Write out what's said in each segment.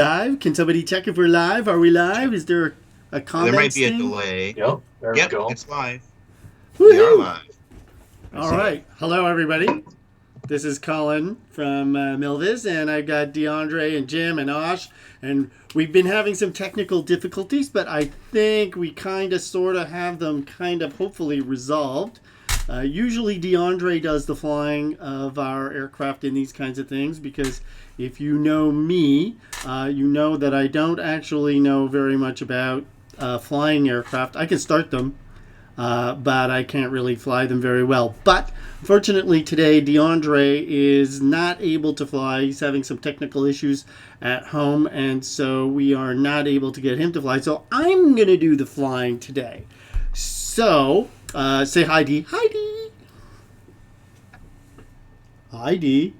Live? Can somebody check if we're live? Are we live? Is there a comment? There might be a delay. Yep, there we go. It's live. Woo-hoo! We are live. All right. Hello, everybody. This is Colin from MilViz, and I've got DeAndre and Jim and Osh, and we've been having some technical difficulties, but I think we kind of sort of have them kind of hopefully resolved. Usually DeAndre does the flying of our aircraft in these kinds of things because if you know me, you know that I don't actually know very much about flying aircraft. I can start them, but I can't really fly them very well. But fortunately today DeAndre is not able to fly. He's having some technical issues at home, and so we are not able to get him to fly. So I'm going to do the flying today. So, say hi, Dee. Hi, Dee. Hi, Dee.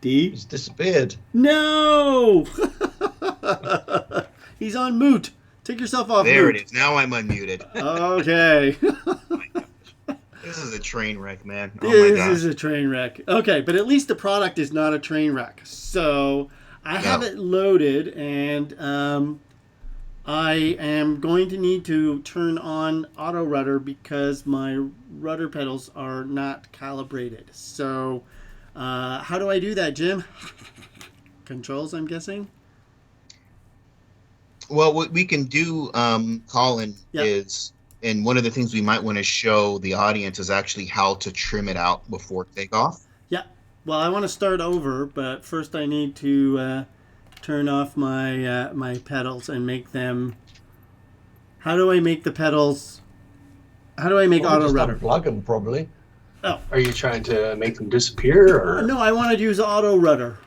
Dee? He's disappeared. No! He's on mute. Take yourself off There mute. it is. Now I'm unmuted. Okay. This is a train wreck, man. Oh This my god. is a train wreck. Okay, but at least the product is not a train wreck. So, I have it loaded, and I am going to need to turn on auto rudder because my rudder pedals are not calibrated. So, how do I do that, Jim? Controls, I'm guessing? Well, what we can do, Colin, is, and one of the things we might want to show the audience is actually how to trim it out before takeoff. Yeah. Well, I want to start over, but first I need to turn off my my pedals and make them. How do I make the pedals? How do I make auto rudder? Unplug them, probably. Oh. Are you trying to make them disappear? Or? No, I want to use auto rudder.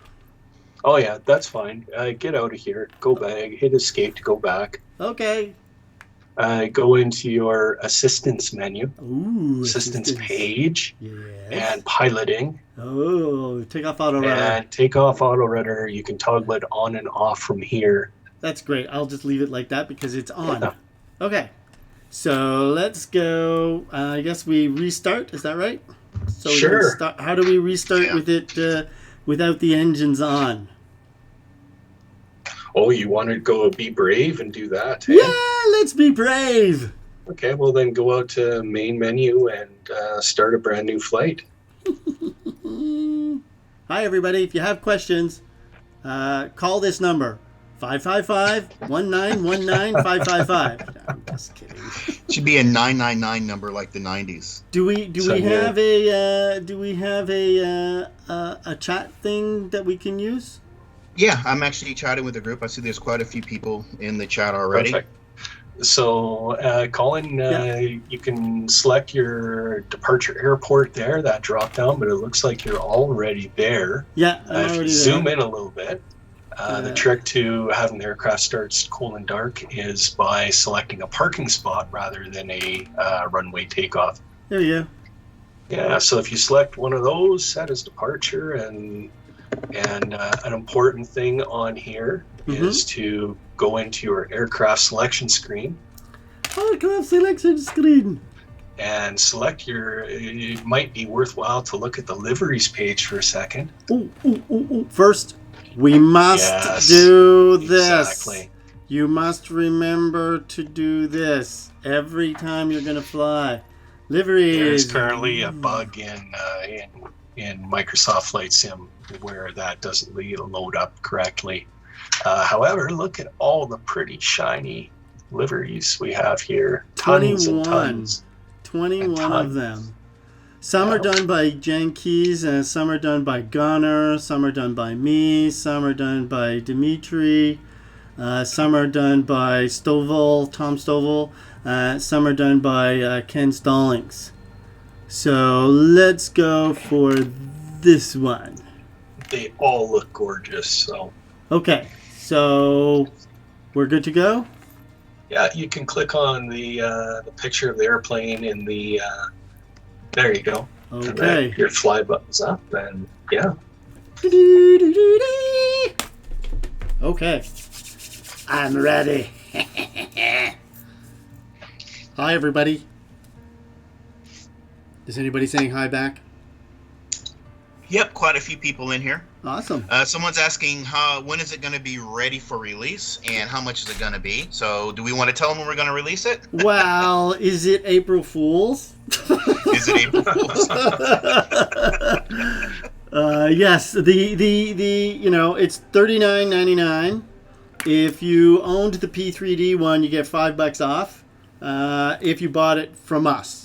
Oh, yeah, that's fine. Get out of here. Go back. Hit escape to go back. Okay. Go into your assistance menu. Ooh. Assistance page. Yes. And piloting. Oh, take off auto rudder. And take off auto rudder. You can toggle it on and off from here. That's great. I'll just leave it like that because it's on. Yeah. Okay. So let's go. I guess we restart. Is that right? So sure. How do we restart with it without the engines on? Oh, you want to go be brave and do that? Eh? Yeah, let's be brave. Okay, well then go out to main menu and start a brand new flight. Hi, everybody. If you have questions, call this number. 555-1919-555. I'm just kidding. It should be a 999 number like the 90s. Do we have a chat thing that we can use? Yeah, I'm actually chatting with the group. I see there's quite a few people in the chat already. Perfect. So, Colin, you can select your departure airport there, that drop down, but it looks like you're already there. Yeah, I'm if already you there. zoom in a little bit, the trick to having the aircraft start cool and dark is by selecting a parking spot rather than a runway takeoff. There you go. Yeah, so if you select one of those, set as departure, and an important thing on here is to go into your aircraft selection screen. Aircraft selection screen. And select it might be worthwhile to look at the liveries page for a second. Ooh. First, we must do this. Exactly. You must remember to do this every time you're going to fly. Liveries. There's currently a bug in Microsoft Flight Sim where that doesn't load up correctly. However, look at all the pretty shiny liveries we have here. Tons 21. and tons. 21 of them. Some are done by Jankees, and some are done by Gunnar, some are done by me, some are done by Dimitri, some are done by Tom Stovall, some are done by Ken Stallings. So let's go for this one. They all look gorgeous. So okay, so we're good to go? Yeah, you can click on the picture of the airplane in the... there you go. Okay. And then your fly button's up, and yeah. Okay. I'm ready. Hi, everybody. Is anybody saying hi back? Yep, quite a few people in here. Awesome. Someone's asking when is it going to be ready for release and how much is it going to be? So do we want to tell them when we're going to release it? Well, is it April Fool's? Is it April Fool's? Yes. The it's $39.99. If you owned the P3D one, you get $5 off. If you bought it from us.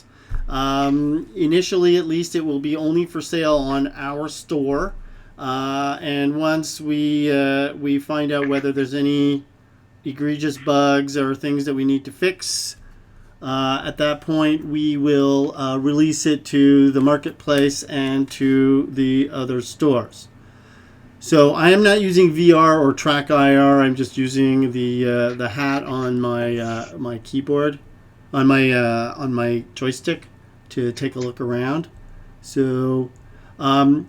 Initially, at least, it will be only for sale on our store, and once we find out whether there's any egregious bugs or things that we need to fix, at that point we will release it to the marketplace and to the other stores. So I am not using VR or Track IR. I'm just using the hat on my my keyboard, on my joystick, to take a look around. So the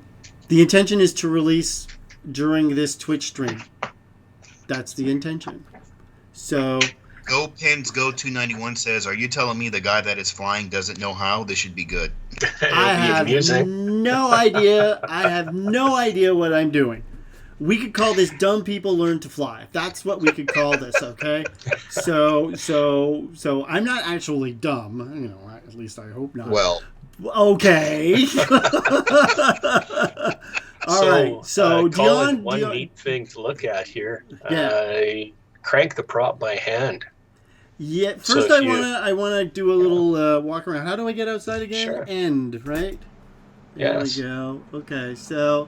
intention is to release during this Twitch stream. That's the intention. So Go Pins Go 291 says, "Are you telling me the guy that is flying doesn't know how? This should be good." I have no idea. I have no idea what I'm doing. We could call this "Dumb People Learn to Fly." That's what we could call this, okay? So I'm not actually dumb, at least I hope not. Well, okay. All right. So Colin, Dion, neat thing to look at here. Yeah. Crank the prop by hand. Yeah. First, I wanna do a little walk around. How do I get outside again? Sure. End, right? There Yes. we go. Okay. So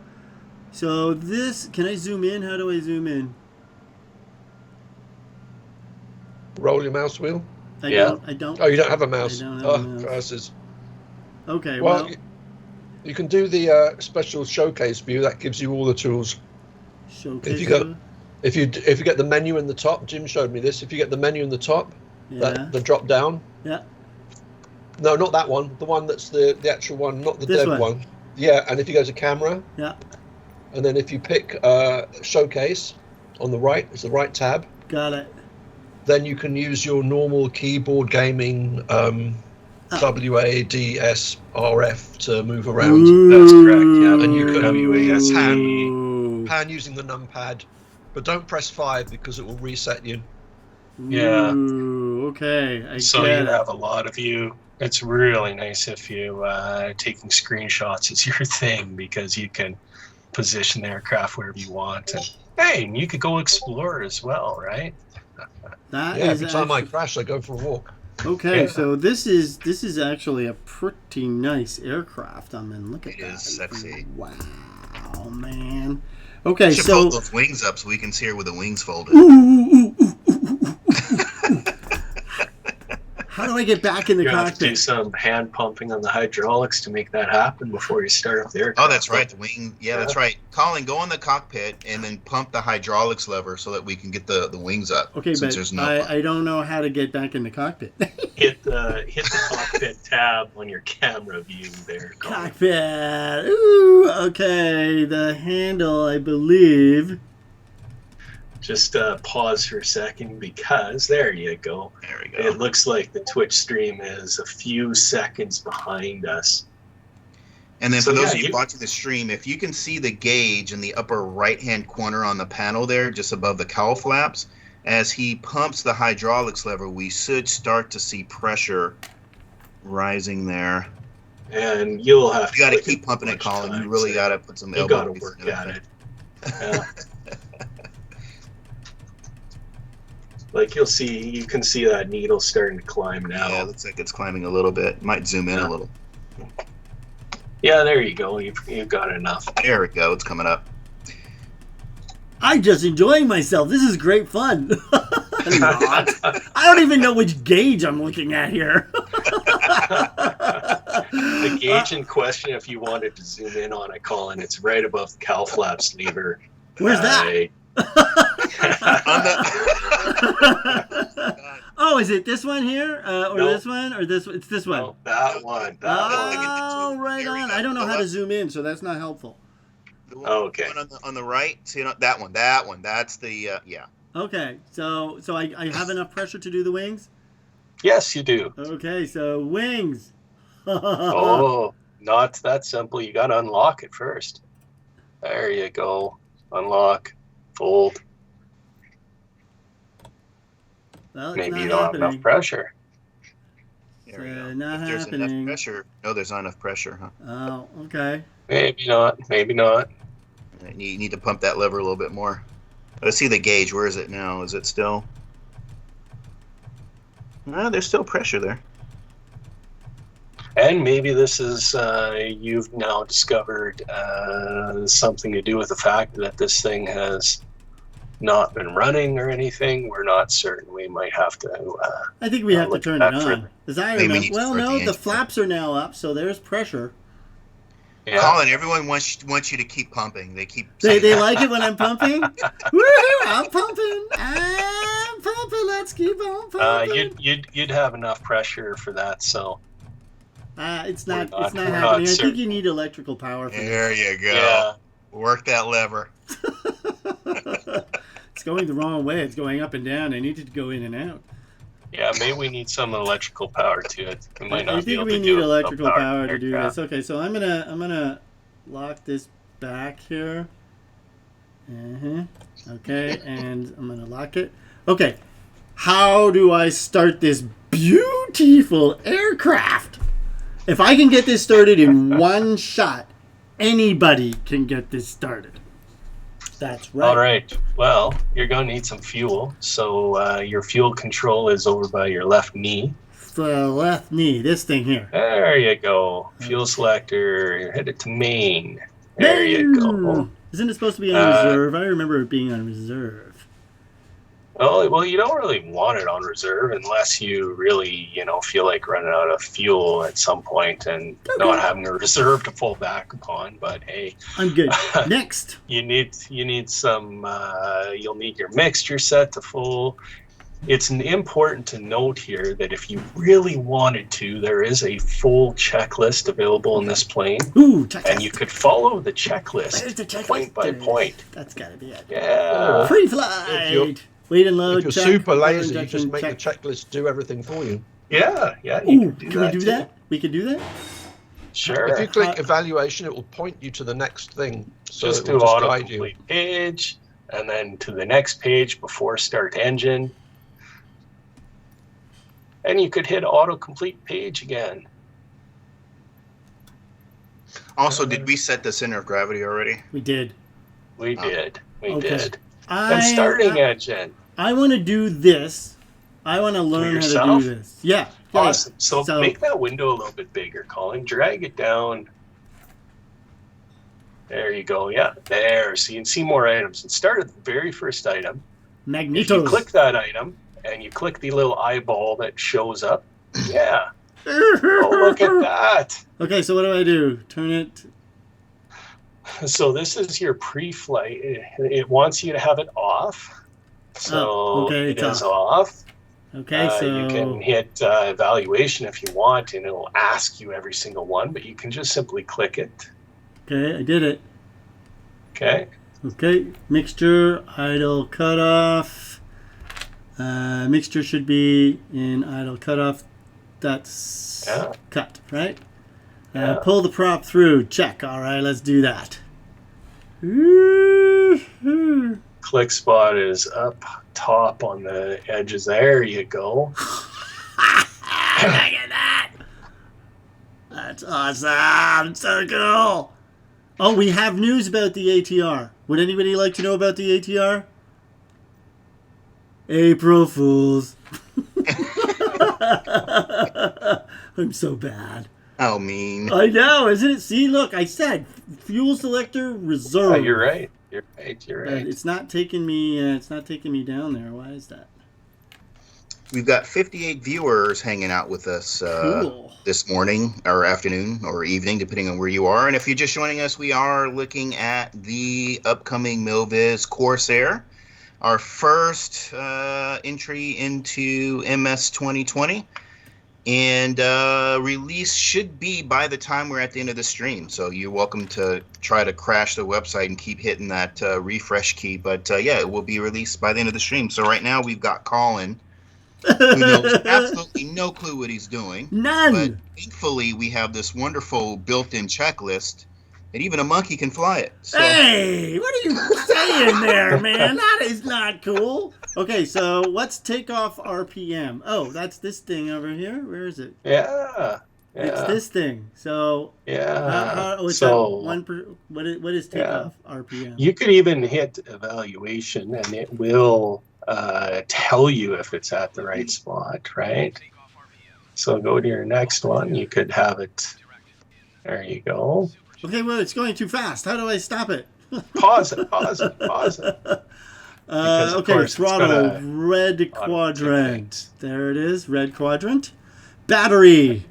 this, can I zoom in? How do I zoom in? Roll your mouse wheel. I don't. Oh, you don't have a mouse. I don't have a mouse. Curses. Okay. Well, you can do the special showcase view. That gives you all the tools. Showcase. If you get the menu in the top, Jim showed me this. If you get the menu in the top, the drop down. Yeah. No, not that one. The one that's the actual one, not the This dev one. Yeah, and if you go to camera. Yeah. And then if you pick showcase on the right, it's the right tab. Got it. Then you can use your normal keyboard gaming WADS RF to move around. That's correct. Yeah, and you can WASD. pan using the numpad, but don't press 5 because it will reset you. Yeah. Ooh, okay. So you have a lot of you. It's really nice if you taking screenshots is your thing, because you can position the aircraft wherever you want, and hey, you could go explore as well, right? Every time I crash, I go for a walk. Okay, so this is actually a pretty nice aircraft. I mean, look at that. It is sexy. Wow, man. Okay, you should so fold those wings up so we can see her with the wings folded. How do I get back in the You're cockpit? Have to do some hand pumping on the hydraulics to make that happen before you start up the aircraft. Oh, that's right. The wing. Yeah, that's right. Colin, go in the cockpit and then pump the hydraulics lever so that we can get the wings up. Okay, but I don't know how to get back in the cockpit. hit the cockpit tab on your camera view there, Colin. Cockpit. Ooh, okay. The handle, I believe. Just pause for a second, because there you go. There we go. It looks like the Twitch stream is a few seconds behind us. And then for those of you watching the stream, if you can see the gauge in the upper right-hand corner on the panel there, just above the cowl flaps, as he pumps the hydraulics lever, we should start to see pressure rising there. And you'll have You got to keep pumping it, Colin. You really got to put some elbow. You got to work at it. Yeah. Like you can see that needle starting to climb now. Yeah, it looks like it's climbing a little bit. Might zoom in a little. Yeah, there you go. You've got enough. There we go. It's coming up. I'm just enjoying myself. This is great fun. I don't even know which gauge I'm looking at here. The gauge in question, if you wanted to zoom in on it, Colin, it's right above the cowl flaps lever. Where's that? Oh, is it this one here, or this one, or this? It's this one. No, that one. Oh, right on. I don't know how to zoom in, so that's not helpful. Okay. On the right, see that one. That's the yeah. Okay, so I have enough pressure to do the wings. Yes, you do. Okay, so wings. Oh, not that simple. You got to unlock it first. There you go. Unlock, fold. Well, it's Maybe not you don't have happening. enough pressure. There we go. Not if there's happening. enough pressure. No, there's not enough pressure, huh? Oh, okay. Maybe not. Maybe not. You need to pump that lever a little bit more. Let's see the gauge. Where is it now? Is it still? No, there's still pressure there. And maybe this is, you've now discovered something to do with the fact that this thing has not been running or anything. We're not certain. We might have to. I think we have to look turn at it that on. As I Maybe we remember, need to well, start no, the the engine. flaps are now up, so there's pressure. Yeah. Colin, everyone wants you to keep pumping. They keep. They saying that. like it when I'm pumping. Woohoo! I'm pumping. I'm pumping. Let's keep on pumping. You'd have enough pressure for that, so. It's not. We're It's not not happening. I think certain. you need electrical power for There you go. Yeah. Work that lever. this. It's going the wrong way. It's going up and down. I need it to go in and out. Yeah, maybe we need some electrical power to it. We might not I be think able we to need do it without electrical power to do aircraft. this. Okay, so I'm gonna lock this back here. Okay, and I'm gonna lock it. Okay, how do I start this beautiful aircraft? If I can get this started in one shot, anybody can get this started. That's right. All right. Well, you're going to need some fuel. So your fuel control is over by your left knee. The left knee, this thing here. There you go. Fuel selector. You're headed to main. There you go. Isn't it supposed to be on reserve? I remember it being on reserve. Oh, well, you don't really want it on reserve unless you really, feel like running out of fuel at some point and not having a reserve to fall back upon. But hey, I'm good. Next. you need some. You'll need your mixture set to full. It's important to note here that if you really wanted to, there is a full checklist available in this plane. Ooh, checklist. And you could follow the checklist, Where's the checklist? point by point. That's gotta be it. Yeah. Free flight. Wait and load. If you're check, super power lazy, you injection, just make check. the checklist do everything for you. Yeah. Ooh, Can can we do too. that? We can do that? Sure. If you click evaluation, it will point you to the next thing. So Just it will do just guide you. autocomplete page, and then to the next page before start engine. And you could hit autocomplete page again. Also, did we set the center of gravity already? We did. We did. We Okay. did. And starting engine. I want to do this. I want to learn how to yourself? do this. Yeah. Awesome. So, So- make that window a little bit bigger, Colin. Drag it down. There you go. Yeah, there. So you can see more items. And start at the very first item. If you Magnetos. click that item and you click the little eyeball that shows up, yeah. Oh, look at that. Okay, so what do I do? Turn it. So this is your pre-flight. It wants you to have it off. So okay, it it's is off. Okay, so You can hit evaluation if you want, and it'll ask you every single one, but you can just simply click it. okay, I did it. Okay. Okay, mixture, idle cutoff. Mixture should be in idle cutoff. That's cut, right? Yeah. Pull the prop through. Check. All right, let's do that. Woo-hoo. Click spot is up top on the edges. There you go. Look at that. That's awesome. So cool. Oh, we have news about the ATR. Would anybody like to know about the ATR? April Fools. I'm so bad. How mean. I know, isn't it? See, look, I said fuel selector reserve. Oh, you're right. You're right. You're But right. it's not taking me. It's not taking me down there. Why is that? We've got 58 viewers hanging out with us Cool. this morning or afternoon or evening, depending on where you are. And if you're just joining us, we are looking at the upcoming MilViz Corsair, our first entry into MS2020. And release should be by the time we're at the end of the stream. So you're welcome to try to crash the website and keep hitting that refresh key. But yeah, it will be released by the end of the stream. So right now we've got Colin who knows absolutely no clue what he's doing. None. But thankfully, we have this wonderful built-in checklist, and even a monkey can fly it. So. Hey, what are you saying there, man? That is not cool. Okay, so what's takeoff RPM? Oh, that's this thing over here. Where is it? Yeah. It's this thing. So what is takeoff RPM? You could even hit evaluation, and it will tell you if it's at the right spot, right? So go to your next one. You could have it. There you go. Okay, well, it's going too fast. How do I stop it? Pause it. Okay, throttle, red quadrant. There it is, red quadrant. Battery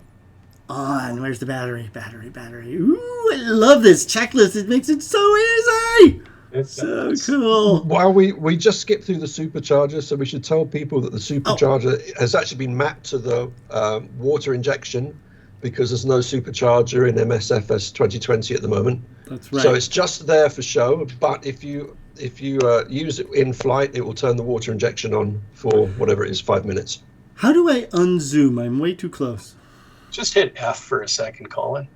on. Where's the battery? Battery. Ooh, I love this checklist. It makes it so easy. It's so cool. Well, we just skipped through the supercharger, so we should tell people that the supercharger has actually been mapped to the water injection, because there's no supercharger in MSFS2020 at the moment. That's right. So it's just there for show, but if you use it in flight, it will turn the water injection on for whatever it is, 5 minutes. How do I unzoom? I'm way too close. Just hit F for a second, Colin.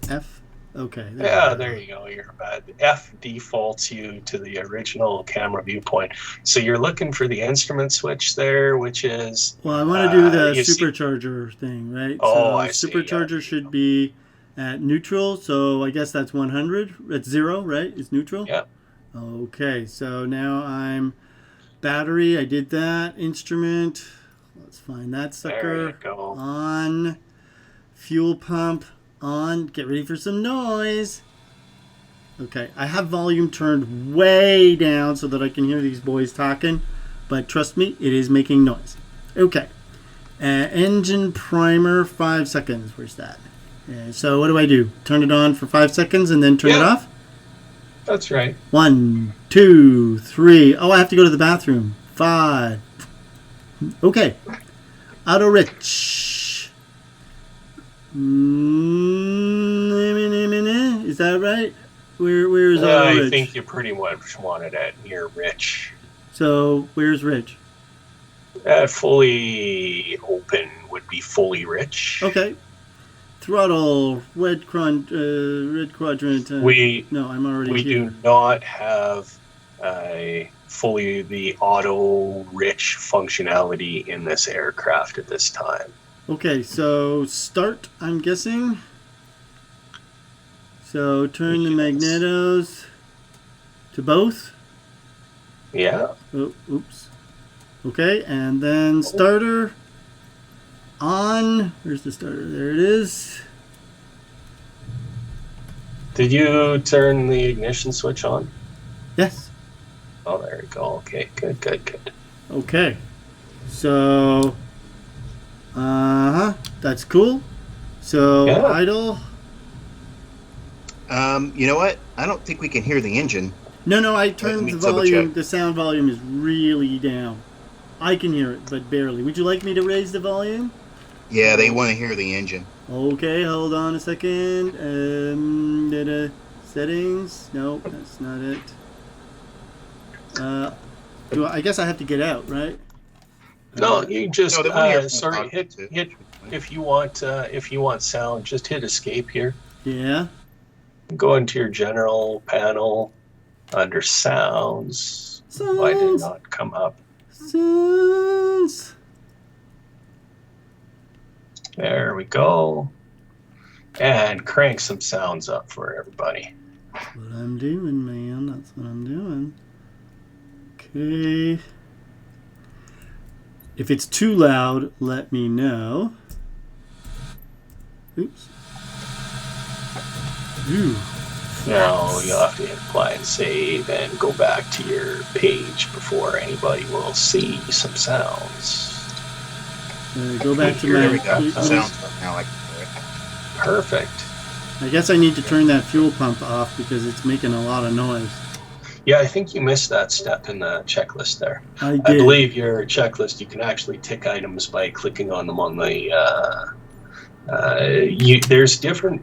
F? Okay. There you go. You're bad. F defaults you to the original camera viewpoint. So you're looking for the instrument switch there, which is... Well, I want to do the supercharger thing, right? Oh, I see. Supercharger should be at neutral, so I guess that's 100. It's 0, right? It's neutral? Yeah. Okay, so now I'm battery. I did that. Instrument. Let's find that sucker. There you go. On. Fuel pump. On. Get ready for some noise. Okay, I have volume turned way down so that I can hear these boys talking, but trust me, it is making noise. Okay, engine primer, 5 seconds. Where's that? So what do I do? Turn it on for 5 seconds and then turn it off? That's right. 1, 2, 3. Oh, I have to go to the bathroom. 5. Okay. Auto rich. Is that right? Where is auto rich? I think you pretty much want it at near rich. So where's rich? Fully open would be fully rich. Okay. Throttle, red quadrant. No, I'm already We here. do not have fully the auto rich functionality in this aircraft at this time. Okay, so start, I'm guessing. So turn the magnetos to both. Yeah. Oh, oops. Okay, and then starter on. Where's the starter? There it is. Did you turn the ignition switch on? Yes. Oh, there you go. Okay, good. Okay. So, that's cool. So, idle. You know what? I don't think we can hear the engine. No, I turned the volume. The sound volume is really down. I can hear it, but barely. Would you like me to raise the volume? Yeah, they want to hear the engine. Okay, hold on a second. Settings. No, that's not it. I guess I have to get out, right? No, you just hit if you want sound, just hit escape here. Yeah. Go into your general panel under sounds. Why did it not come up? Sounds. There we go. And crank some sounds up for everybody. That's what I'm doing, man. That's what I'm doing. Okay. If it's too loud, let me know. Oops. Ooh. Now you'll have to hit apply and save and go back to your page before anybody will see some sounds. Go back to There my... we go. Sounds now like Perfect. I guess I need to turn that fuel pump off because it's making a lot of noise. Yeah, I think you missed that step in the checklist there. I did. I believe your checklist, you can actually tick items by clicking on them on the... there's different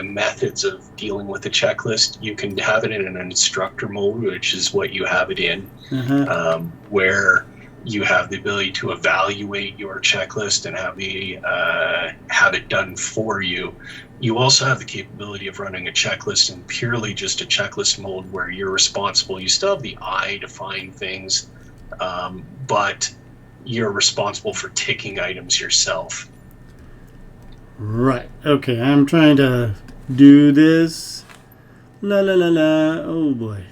methods of dealing with the checklist. You can have it in an instructor mode, which is what you have it in, where You have the ability to evaluate your checklist and have it done for you. You also have the capability of running a checklist in purely just a checklist mode where you're responsible. You still have the eye to find things, but you're responsible for ticking items yourself. Right. Okay, I'm trying to do this. La la la la. Oh boy.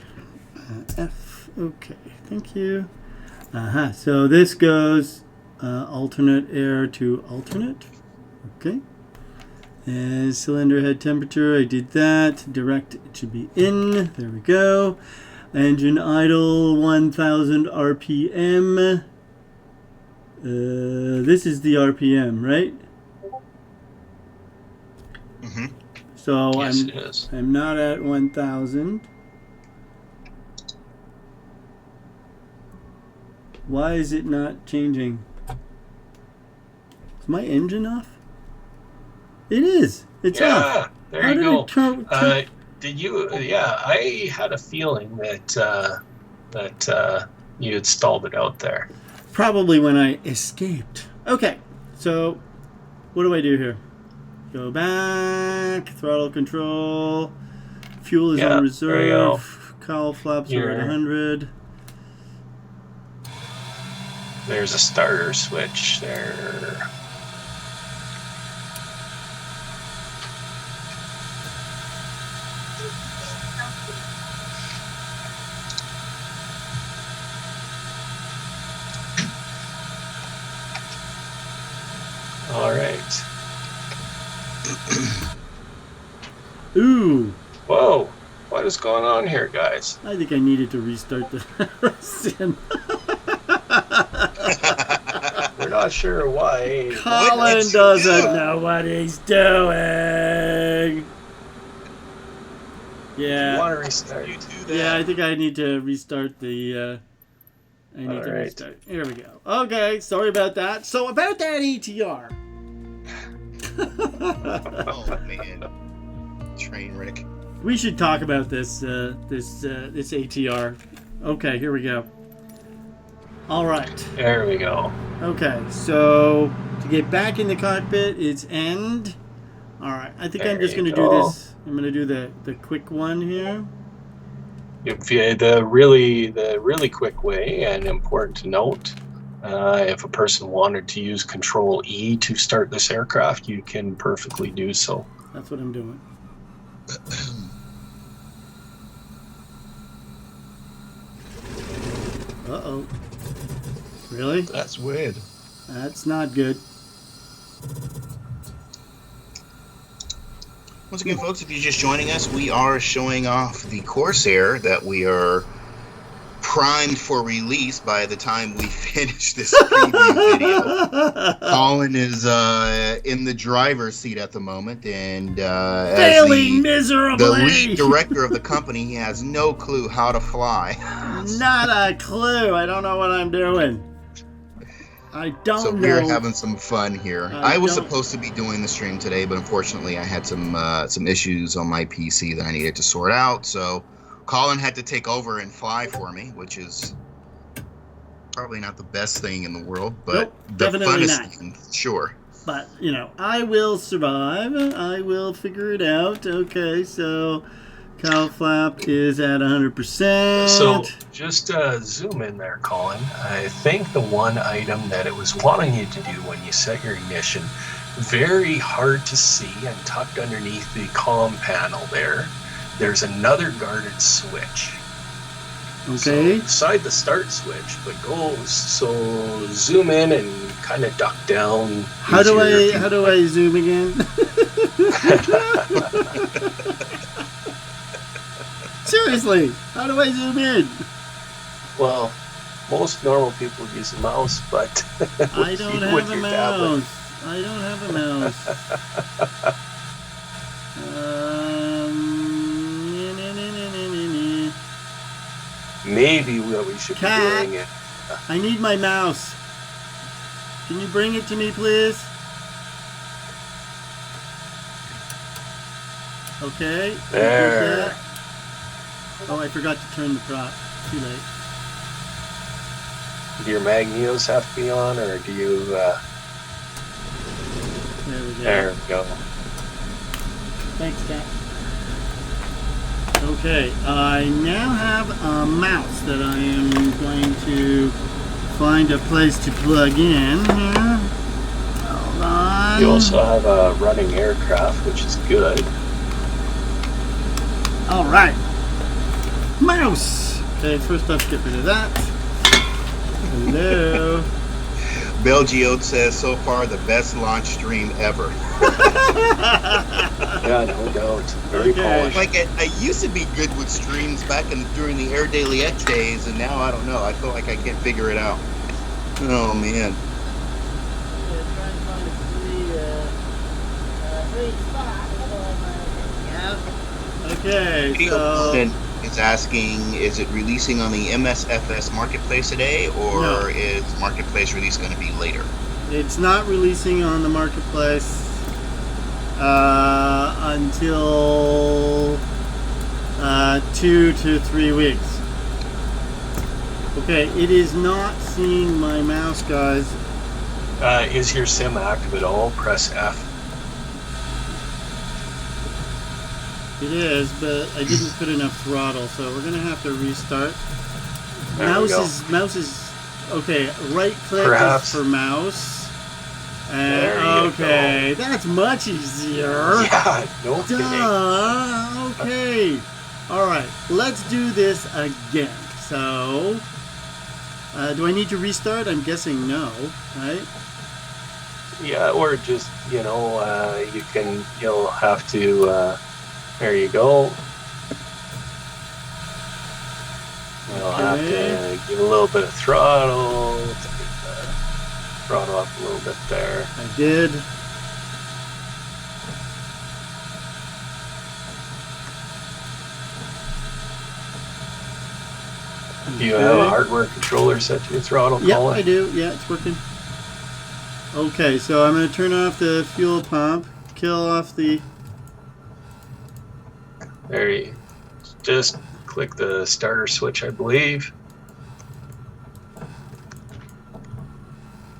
F. Okay. Thank you. So this goes alternate air to alternate. Okay. And cylinder head temperature, I did that. Direct, it should be in. There we go. Engine idle, 1000 RPM. This is the RPM, right? Mm-hmm. So Yes, it is. I'm not at 1000. Why is it not changing? Is my engine off? It is. It's off. There How you did go. it turn? Did you? Yeah, I had a feeling that you had stalled it out there. Probably when I escaped. Okay, so what do I do here? Go back, throttle control, fuel is on reserve, cowl flaps are at 100. There's a starter switch there. All right. Ooh. Whoa. What is going on here, guys? I think I needed to restart the sim. We're not sure why. Colin doesn't know what he's doing. Yeah. You want to restart? Yeah, I think I need to restart the... restart. Here we go. Okay, sorry about that. So about that ATR. Oh man, train wreck. We should talk about this this ATR. Okay, here we go. All right. There we go. Okay, so to get back in the cockpit, it's end. All right, I think I'm just going to do this. I'm going to do the quick one here. The really quick way, and important to note, if a person wanted to use Control E to start this aircraft, you can perfectly do so. That's what I'm doing. Uh-oh. Really? That's weird. That's not good. Once again, folks, if you're just joining us, we are showing off the Corsair that we are primed for release by the time we finish this preview video. Colin is in the driver's seat at the moment, and as the lead director of the company, he has no clue how to fly. Not a clue. I don't know what I'm doing. I don't know. So we're having some fun here. I was supposed to be doing the stream today, but unfortunately I had some issues on my PC that I needed to sort out. So Colin had to take over and fly for me, which is probably not the best thing in the world, but the funnest thing, sure. But, you know, I will survive. I will figure it out. Okay, so cowl flap is at 100%. So just zoom in there, Colin. I think the one item that it was wanting you to do when you set your ignition, very hard to see and tucked underneath the comm panel there's another guarded switch. Okay. So beside the start switch, but so zoom in and kind of duck down. How do I zoom again? Seriously, how do I zoom in? Well, most normal people use a mouse, but I don't have a mouse. I don't have a mouse. Maybe what we should be doing it. I need my mouse. Can you bring it to me, please? Okay. There. Oh, I forgot to turn the prop. Too late. Do your magnetos have to be on, or do you... There we go. Thanks, Cat. Okay, I now have a mouse that I am going to find a place to plug in here. Hold on. You also have a running aircraft, which is good. All right. Mouse. Okay, first off, get rid of that. Hello. Belgiode says, so far, the best launch stream ever. Yeah, no doubt. Very polished. Like, I used to be good with streams back during the Air Daily X days, and now I don't know. I feel like I can't figure it out. Oh, man. Okay, so... is asking, is it releasing on the MSFS Marketplace today, or No. is Marketplace release going to be later? It's not releasing on the marketplace until 2 to 3 weeks. Okay, it is not seeing my mouse, guys. Is your sim active at all? Press F. It is, but I didn't put enough throttle, so we're gonna have to restart. There we go. Mouse is okay. Right click Perhaps. is for mouse. There you Okay, that's much easier. Yeah, no kidding. Duh. Okay. All right. Let's do this again. So, do I need to restart? I'm guessing no. Right? Yeah, or just, you'll have to, there you go. You'll have to give a little bit of throttle. Let's get the throttle up a little bit there. I did. Do you have a hardware controller set to your throttle, Yep, Colin? I do. Yeah, it's working. Okay, so I'm going to turn off the fuel pump, kill off the... There you just click the starter switch, I believe.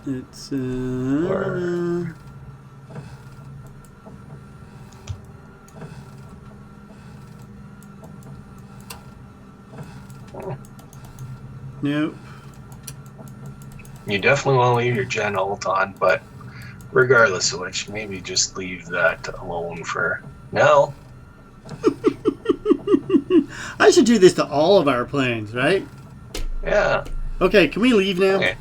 It's... Or- Nope. You definitely want to leave your gen alt on, but regardless of which, maybe just leave that alone for now. I should do this to all of our planes, right? Yeah. Okay, can we leave now? Okay.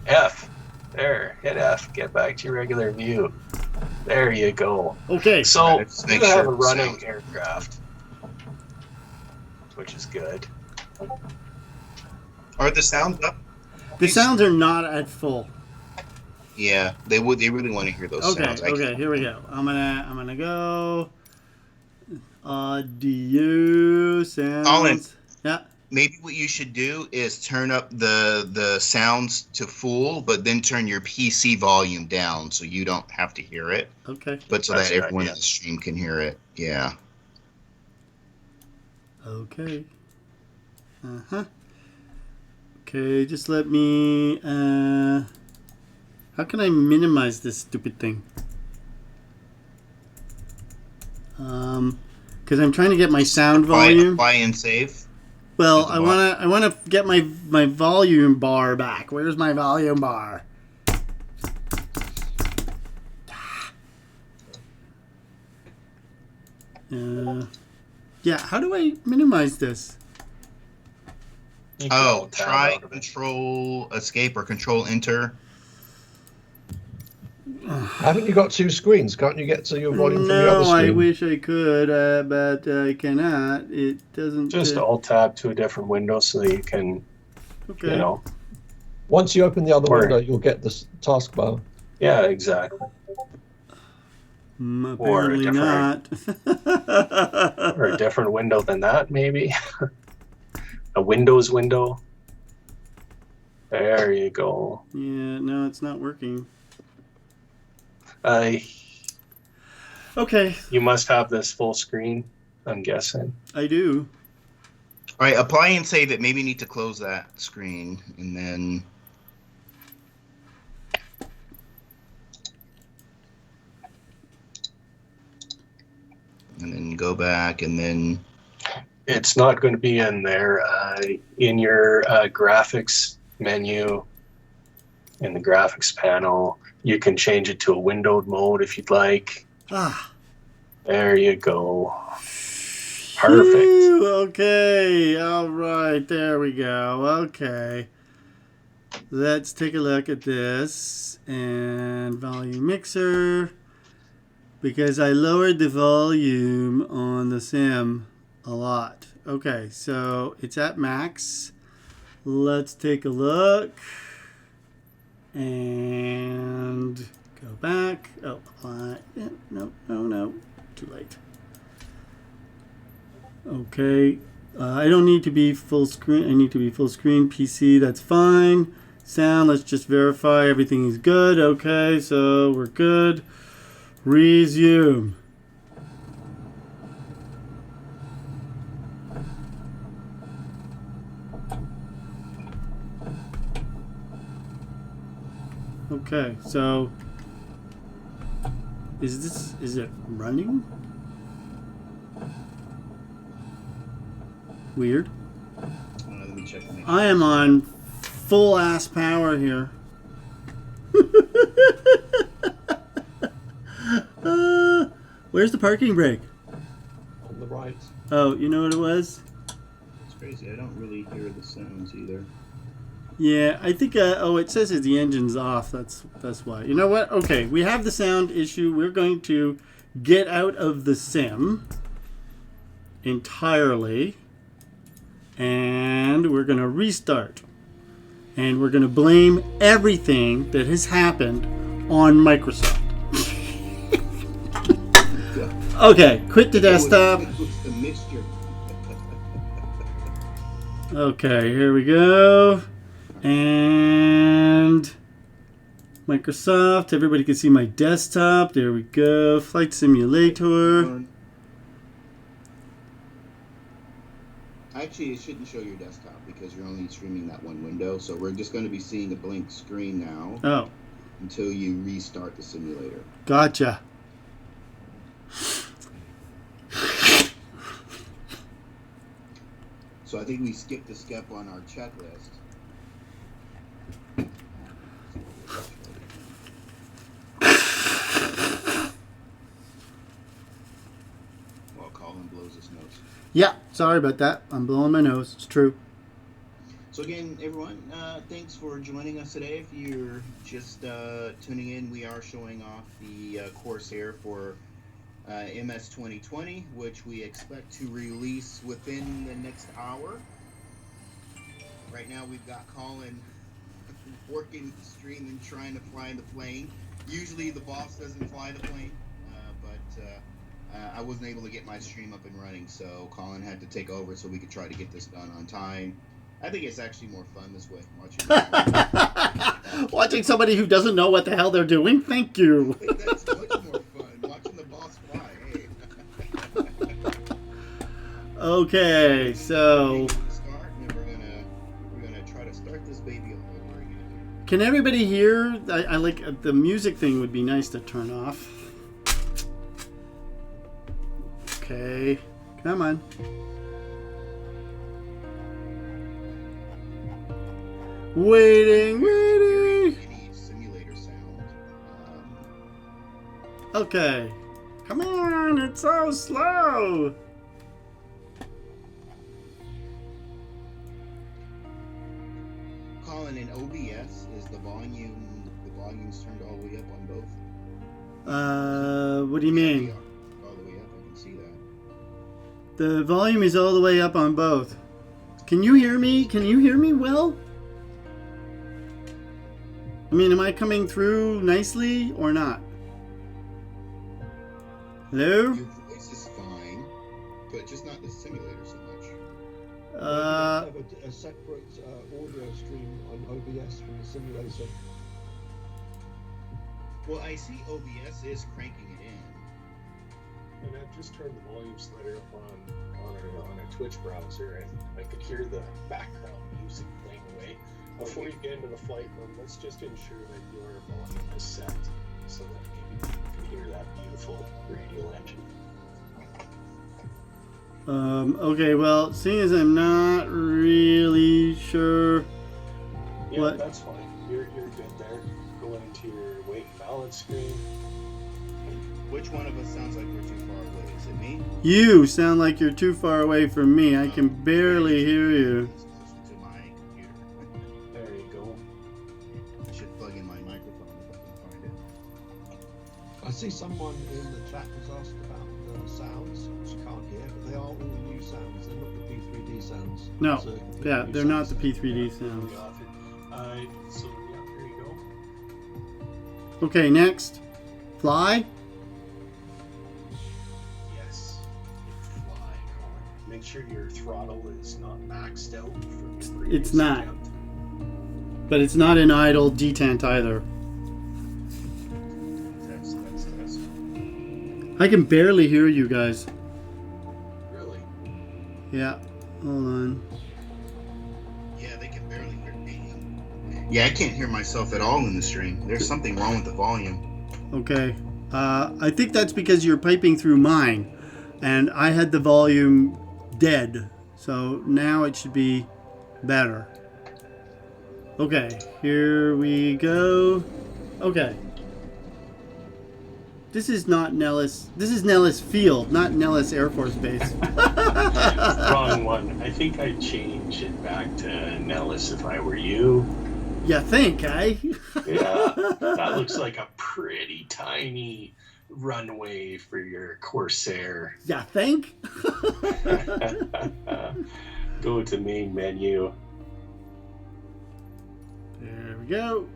F. There. Hit F. Get back to your regular view. There you go. Okay. So Let's you make have sure a it running sounds- aircraft, which is good. Are the sounds up? The sounds are not at full. Yeah, they really want to hear those Okay, sounds. okay, here we go. I'm gonna go audio sounds. Colin. Yeah. Maybe what you should do is turn up the sounds to full, but then turn your PC volume down so you don't have to hear it, Okay. but so That's that a good everyone idea. in the stream can hear it. Yeah. Okay. Okay, just let me how can I minimize this stupid thing? Because I'm trying to get my sound volume. Buy and save. Well, at the bottom. I wanna get my volume bar back. Where's my volume bar? Yeah, how do I minimize this? You can Oh, tab try out of it. Control Escape or Control Enter. Haven't you got two screens? Can't you get to your volume from the other No, I screen? wish I could, but I cannot. It doesn't. Just alt tab to a different window so that you can, Okay. Once you open the other Or- window, you'll get this taskbar. Yeah, exactly. Or a Apparently not. Or a different window than that, maybe. A Windows window. There you go. Yeah, no, it's not working. You Okay, must have this full screen, I'm guessing. I do. All right, apply and save it. Maybe you need to close that screen and then go back and then... It's not going to be in there. In your graphics menu, in the graphics panel, you can change it to a windowed mode if you'd like. There you go. Perfect. Whew, okay, all right, there we go. Okay. Let's take a look at this. And volume mixer. Because I lowered the volume on the sim a lot. Okay, so it's at max. Let's take a look. And go back. Oh, apply. Yeah, no. Too late. Okay. I don't need to be full screen. I need to be full screen. PC, that's fine. Sound, let's just verify everything is good. Okay, so we're good. Resume. Okay, so is it running? Weird. Let me check. I am on full ass power here. Where's the parking brake? On the right. Oh, you know what it was? It's crazy. I don't really hear the sounds either. Yeah, I think. Oh, it says the engine's off. That's why. You know what? Okay, we have the sound issue. We're going to get out of the sim entirely, and we're going to restart, and we're going to blame everything that has happened on Microsoft. Okay, quit the desktop. It was the mixture. Okay, here we go. And Microsoft, everybody can see my desktop. There we go. Flight Simulator. Actually, it shouldn't show your desktop because you're only streaming that one window. So we're just going to be seeing a blank screen now. Oh. Until you restart the simulator. Gotcha. So I think we skipped a step on our checklist. Well, Colin blows his nose. Yeah, sorry about that. I'm blowing my nose. It's true. So again, everyone, thanks for joining us today. If you're just tuning in, we are showing off the Corsair for MS 2020, which we expect to release within the next hour. Right now we've got Colin working the stream and trying to fly the plane. Usually the boss doesn't fly the plane, but I wasn't able to get my stream up and running, so Colin had to take over so we could try to get this done on time. I think it's actually more fun this way, watching somebody who doesn't know what the hell they're doing. Thank you. That's much more fun, watching the boss fly. Hey. Okay, so we're gonna try to start this baby all over again. Can everybody hear? I like the music thing. Would be nice to turn off. Okay, come on. Waiting. Any simulator sound. Okay. Come on, it's so slow. Colin, in OBS, is the volume's turned all the way up on both? What do you mean? All the way up, I can see that. The volume is all the way up on both. Can you hear me? Can you hear me well? I mean, am I coming through nicely or not? Hello? Your voice is fine, but just not the simulator so much. Have a separate audio stream on OBS from the simulator. Well, I see OBS is cranking it in. And I've just turned the volume slider up on a Twitch browser, and I could hear the background music playing away. Before you get into the flight room, let's just ensure that your volume is set so that maybe you can hear that beautiful radial engine. Okay, well, seeing as I'm not really sure Yeah, what... that's fine. You're good there. Go into your weight and balance screen. Which one of us sounds like we're too far away? Is it me? You sound like you're too far away from me. I can barely hear you. To my computer. There you go. I should plug in my microphone if I can find it. I see someone in the chat has asked about the sounds, which you can't hear, but they are all new sounds. They're not the P3D sounds. No, So yeah, they're not the P3D Yeah, sounds. the author. So yeah, there you go. Okay, next. Fly. Yes, it's fly. Make sure your throttle is not maxed out. From your previous It's not. attempt. But it's not an idle detent either. Test. I can barely hear you guys. Really? Yeah, hold on. Yeah, they can barely hear me. Yeah, I can't hear myself at all in the stream. There's something wrong with the volume. Okay. I think that's because you're piping through mine. And I had the volume dead. So now it should be better. Okay, here we go. Okay. This is not Nellis. This is Nellis Field, not Nellis Air Force Base. Wrong one. I think I'd change it back to Nellis if I were you. You think, eh? Yeah, that looks like a pretty tiny runway for your Corsair. You think? Go to main menu. There we go.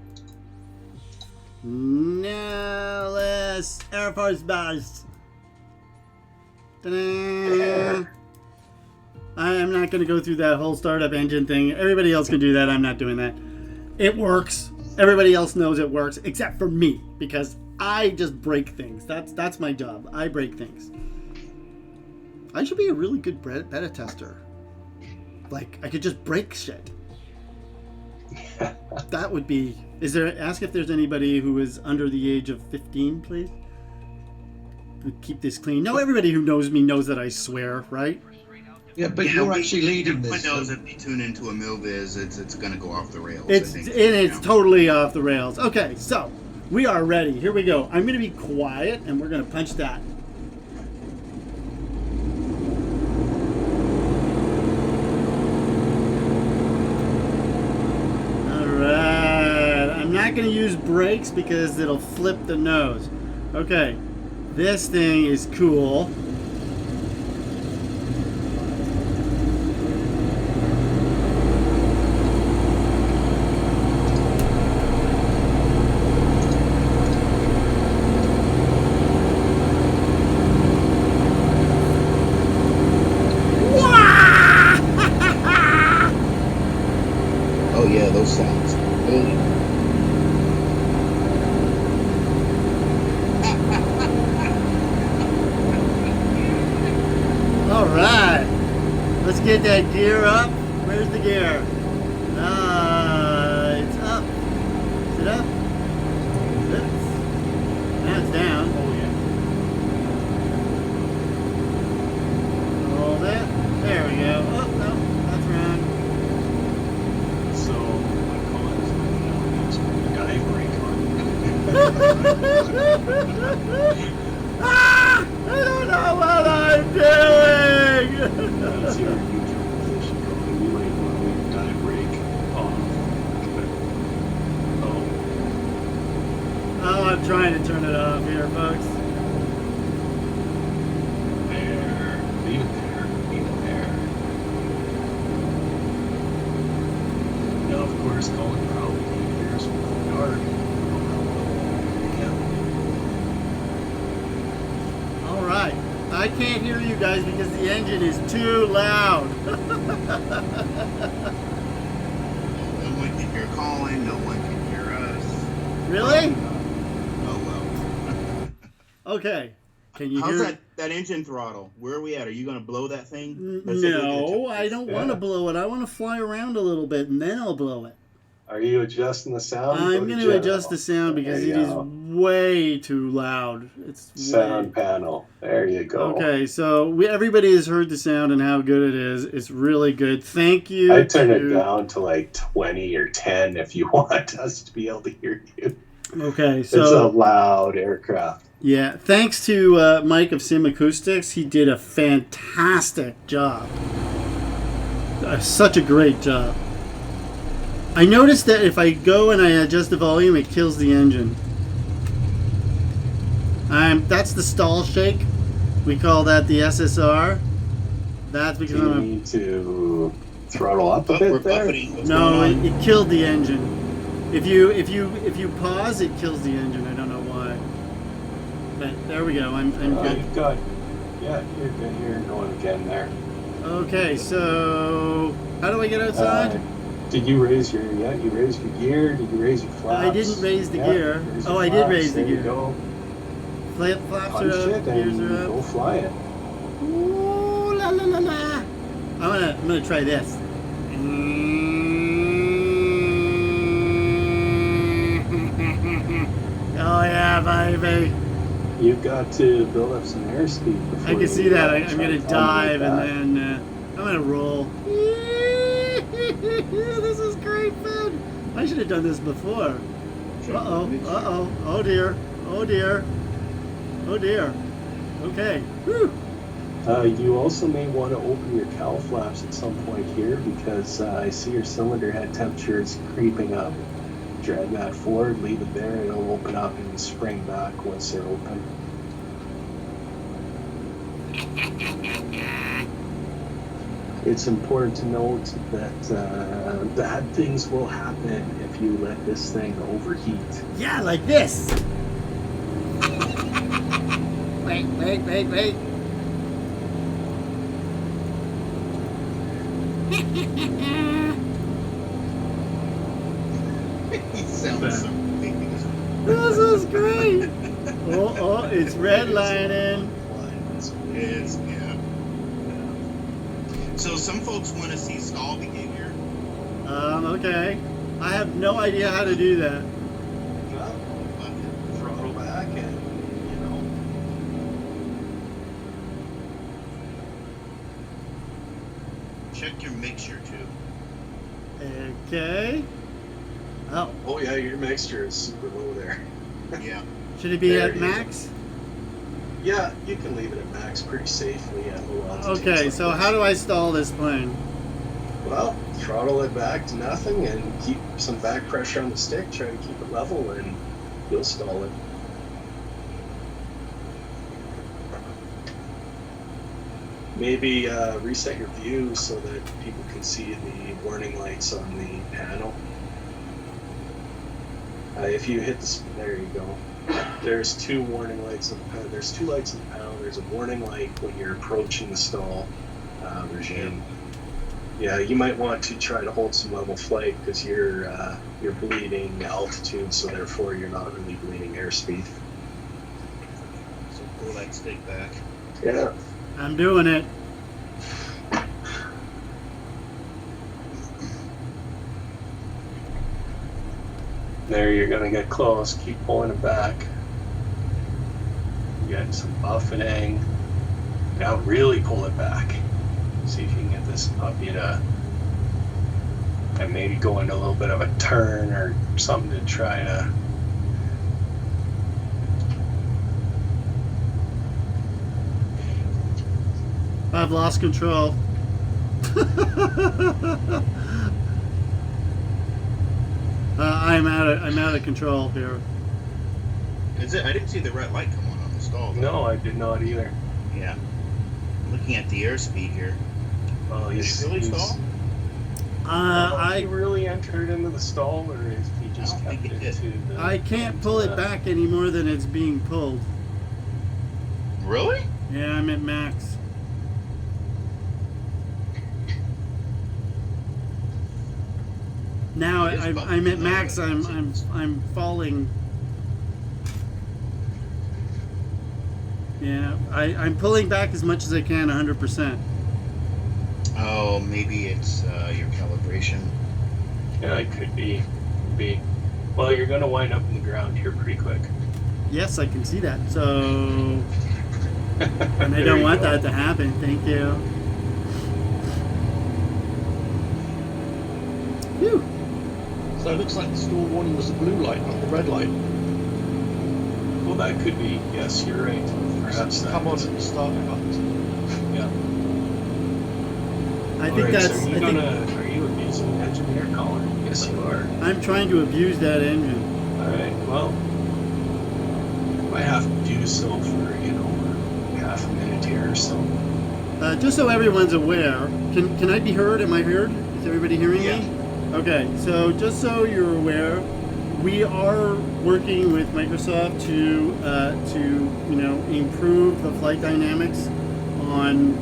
Nellis Air Force Base. Ta-da. I am not going to go through that whole startup engine thing. Everybody else can do that. I'm not doing that. It works. Everybody else knows it works, except for me, because I just break things. That's my job. I break things. I should be a really good beta tester. Like, I could just break shit. That would be... Ask if there's anybody who is under the age of 15, please. Keep this clean. No, everybody who knows me knows that I swear, right? Yeah, but you're actually leading this. Windows, if you tune into a MilViz, it's going to go off the rails. It's totally off the rails. Okay, so we are ready. Here we go. I'm going to be quiet, and we're going to punch that. All right. I'm not going to use brakes because it'll flip the nose. Okay. This thing is cool. Oh yeah, those sounds. All right. Let's get that gear up. Where's the gear? It's up. Is it up? Now it's down. Oh yeah. Hold it. There we go. Oh, no. That's wrong. So my colleagues dive brake on. Ah! I don't know what I'm doing! That's your neutral position, Colin. You might want to dive brake off. Oh, I'm trying to turn it off here, folks. There. Leave it there. Leave it there. Now, of course, Colin probably hears from the yard. All right. I can't hear you guys because the engine is too loud. No one can hear Colin. No one can hear us. Really? Oh well. Okay. Can you How's hear? that engine throttle? Where are we at? Are you going to blow that thing? No, I don't want to blow it. I want to fly around a little bit and then I'll blow it. Are you adjusting the sound? I'm going to adjust the sound because it is way too loud. It's Sound panel. There you go. Okay, so everybody has heard the sound and how good it is. It's really good. Thank you. I turn it down to like 20 or 10 if you want us to be able to hear you. Okay, so it's a loud aircraft. Yeah, thanks to Mike of Sim Acoustics. He did a fantastic job. Such a great job. I noticed that if I go and I adjust the volume, it kills the engine. That's the stall shake. We call that the SSR. That's because you need to throttle up a bit there. No, it killed the engine. If you pause, it kills the engine. I don't know why. But there we go. I'm good. You've got, yeah, you're good. You're going again there. Okay, so how do I get outside? Did you raise your you raised your gear? Did you raise your flaps? I didn't raise the gear. Oh, I did raise the gear. Go. Flaps are up, gears are up. Go fly it. Ooh, la la la la. I'm gonna try this. Oh yeah, baby. You've got to build up some airspeed before I can see that. I'm gonna dive and then I'm gonna roll. This is great fun. I should have done this before. Uh-oh. Oh dear. Oh dear. Oh dear. Okay. Whew. You also may want to open your cowl flaps at some point here because I see your cylinder head temperature is creeping up. Drag that forward, leave it there, it'll open up and spring back once they're open. It's important to note that bad things will happen if you let this thing overheat. Yeah, like this. Wait. He sounds so big. This is great. Oh, it's redlining. It's, yeah. So some folks want to see stall behavior. Okay. I have no idea how to do that. Well, throttle back and, Check your mixture too. Okay. Oh yeah, your mixture is super low there. Yeah. Should it be There at you max? Yeah, you can leave it at max pretty safely at low altitudes. Okay, like so this. how do I stall this plane? Well, throttle it back to nothing and keep some back pressure on the stick, try to keep it level, and you'll stall it. Maybe reset your view so that people can see the warning lights on the panel. If you hit this, there you go. There's two warning lights on the panel. There's two lights on the panel. There's a warning light when you're approaching the stall regime. Yeah, you might want to try to hold some level flight because you're bleeding altitude, so therefore you're not really bleeding airspeed. So pull that stick back. Yeah. I'm doing it. There, you're gonna get close. Keep pulling it back. You got some buffeting. Now really pull it back. See if you can get this puppy to, and maybe go into a little bit of a turn or something to try to. I've lost control. I'm out of control here. Is it? I didn't see the red light come on the stall. Though. No, I did not either. Yeah. I'm looking at the airspeed here. Oh, Is it really stall? He really entered into the stall, or is he just kept it to the? I can't pull it back any more than it's being pulled. Really? Yeah, I'm at max. Now I'm at max. I'm falling. Yeah, I'm pulling back as much as I can, 100%. Oh, maybe it's your calibration. Yeah, it could be. Well, you're going to wind up in the ground here pretty quick. Yes, I can see that. So, and I don't want that to happen. Thank you. Phew. So it looks like the stall warning was the blue light, not the red light. Well, that could be. Yes, you're right. Perhaps that. Come on at the start button. Yeah. I think that's. So are you abusing the engine here, Colin? Yes, you are. I'm trying to abuse that engine. All right. Well, might have to do so for half a minute here or so. Just so everyone's aware, can I be heard? Am I heard? Is everybody hearing me? Okay. So just so you're aware, we are working with Microsoft to improve the flight dynamics on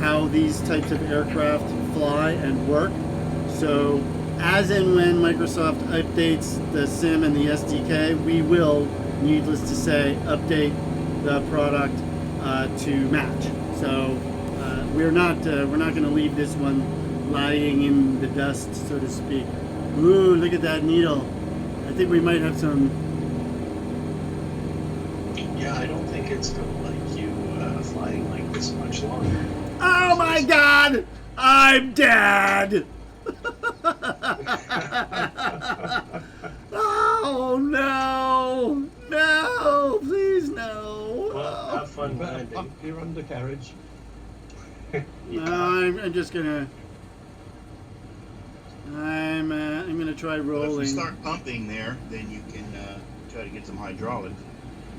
how these types of aircraft fly and work. So as and when Microsoft updates the sim and the SDK, we will, needless to say, update the product to match. So we're not going to leave this one lying in the dust, so to speak. Ooh, look at that needle. I think we might have some. Yeah, I don't think it's going to like you flying like this much longer. Oh my God! I'm dead! Oh no! No! Please no! Well, have fun landing. Pump your undercarriage. No, I'm just gonna. I'm gonna try rolling. Well, if you start pumping there, then you can try to get some hydraulics.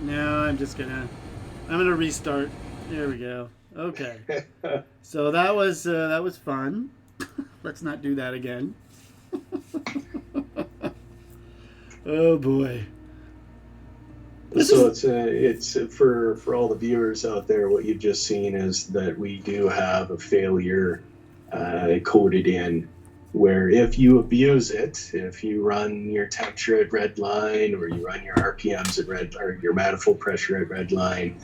No, I'm gonna restart. There we go. Okay. So that was fun. Let's not do that again. Oh boy. So it's for all the viewers out there. What you've just seen is that we do have a failure coded in, where if you abuse it, if you run your temperature at red line, or you run your RPMs at red, or your manifold pressure at red line,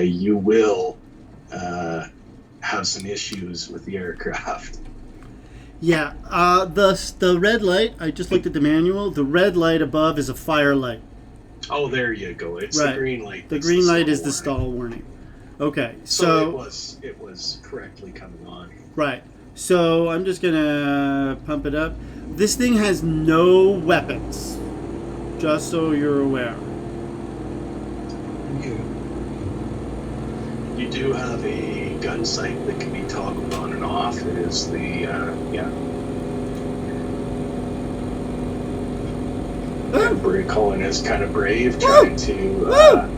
you will have some issues with the aircraft. Yeah, the red light, I just looked at the manual, the red light above is a fire light. Oh, there you go. It's right. The green light. The green light is the stall warning. Okay, so it was correctly coming on. Right. So I'm just going to pump it up. This thing has no weapons, just so you're aware. You do have a gun sight that can be toggled on and off. It is the, Colin is kind of brave, trying to run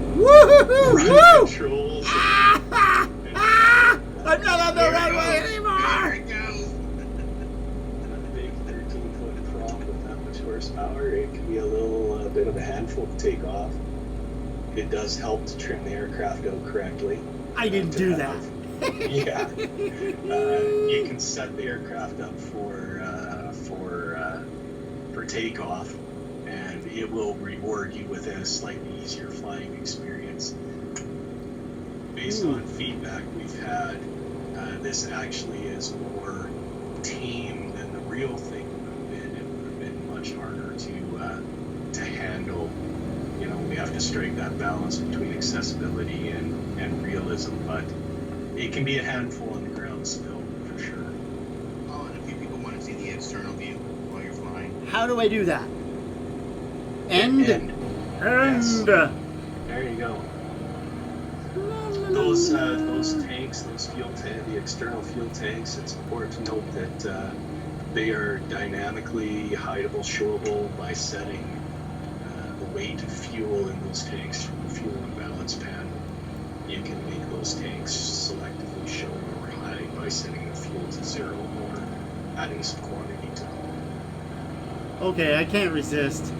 controls. I'm not on the runway anymore! There it goes. A big 13-foot prop with that much horsepower, it can be a little bit of a handful to take off. It does help to trim the aircraft out correctly. I didn't do that. Yeah. You can set the aircraft up for takeoff, and it will reward you with a slightly easier flying experience. Based on feedback we've had, this actually is more tame than the real thing would have been. It would have been much harder to handle. You know, we have to strike that balance between accessibility and realism, but it can be a handful on the ground still, for sure. Oh, and a few people want to see the external view while you're flying. How do I do that? End. Yes. There you go. Those tanks, the external fuel tanks, it's important to note that they are dynamically hideable, showable by setting the weight of fuel in those tanks from the fuel imbalance panel. You can make those tanks selectively show or hide by setting the fuel to 0 or adding some quantity to them. Okay, I can't resist.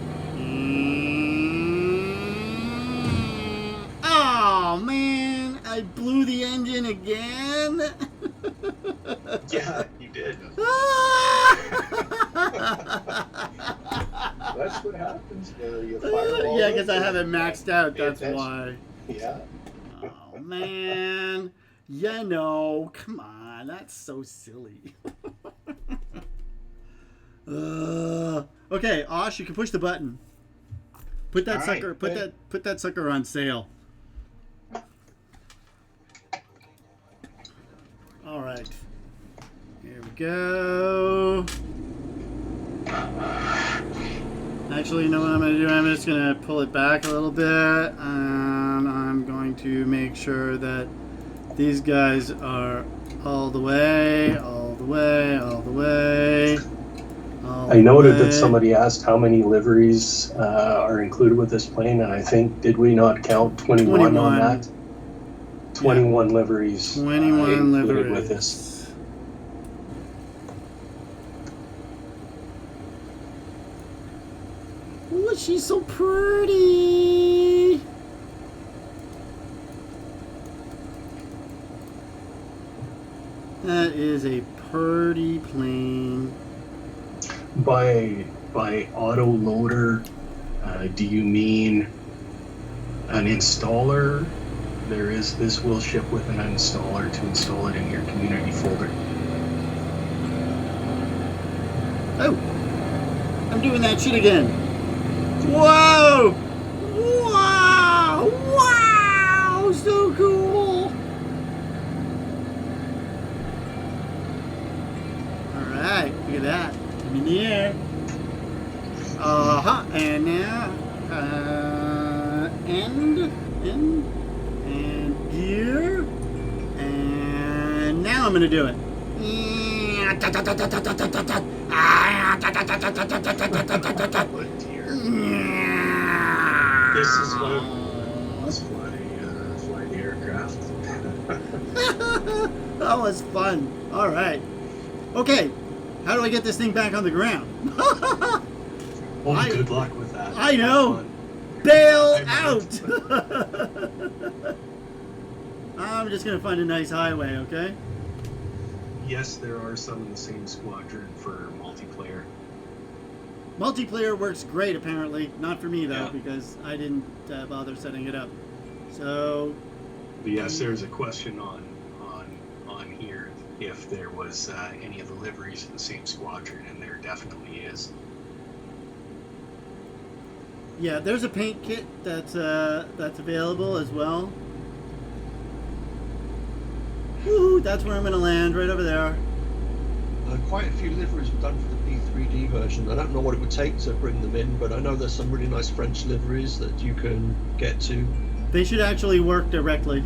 Oh man, I blew the engine again. Yeah, you did. That's what happens where you fire. Yeah, because I have it maxed out, that's why. Yeah. Oh man. Yeah, no, come on, that's so silly. Okay, Osh, you can push the button. Put that All sucker. right. Put that sucker on sale. All right. Here we go. Actually, you know what I'm going to do? I'm just going to pull it back a little bit, and I'm going to make sure that these guys are all the way, all the way, all the way. I noted that somebody asked how many liveries are included with this plane, and I think, did we not count 21 on that? 21 liveries 21 included liveries with this. Oh, she's so pretty. That is a pretty plane. By auto loader, do you mean an installer? This will ship with an installer to install it in your community folder. Oh, I'm doing that shit again. Whoa! Wow! Wow! So cool! Alright, look at that. I'm in the air. And now, end, and gear, and now I'm gonna do it. This is what it was, fly the aircraft. That was fun. All right. Okay. How do I get this thing back on the ground? Good luck with that. I know. Bail out. I'm just gonna find a nice highway. Okay. Yes, there are some in the same squadron for multiplayer. Multiplayer works great, apparently. Not for me though, Yeah. because I didn't bother setting it up. So. But yes, there's a question on here if there was any of the liveries in the same squadron, and there definitely is. Yeah, there's a paint kit that's available as well. Woo! That's where I'm gonna land, right over there. Quite a few liveries were done for the P3D version. I don't know what it would take to bring them in, but I know there's some really nice French liveries that you can get to. They should actually work directly.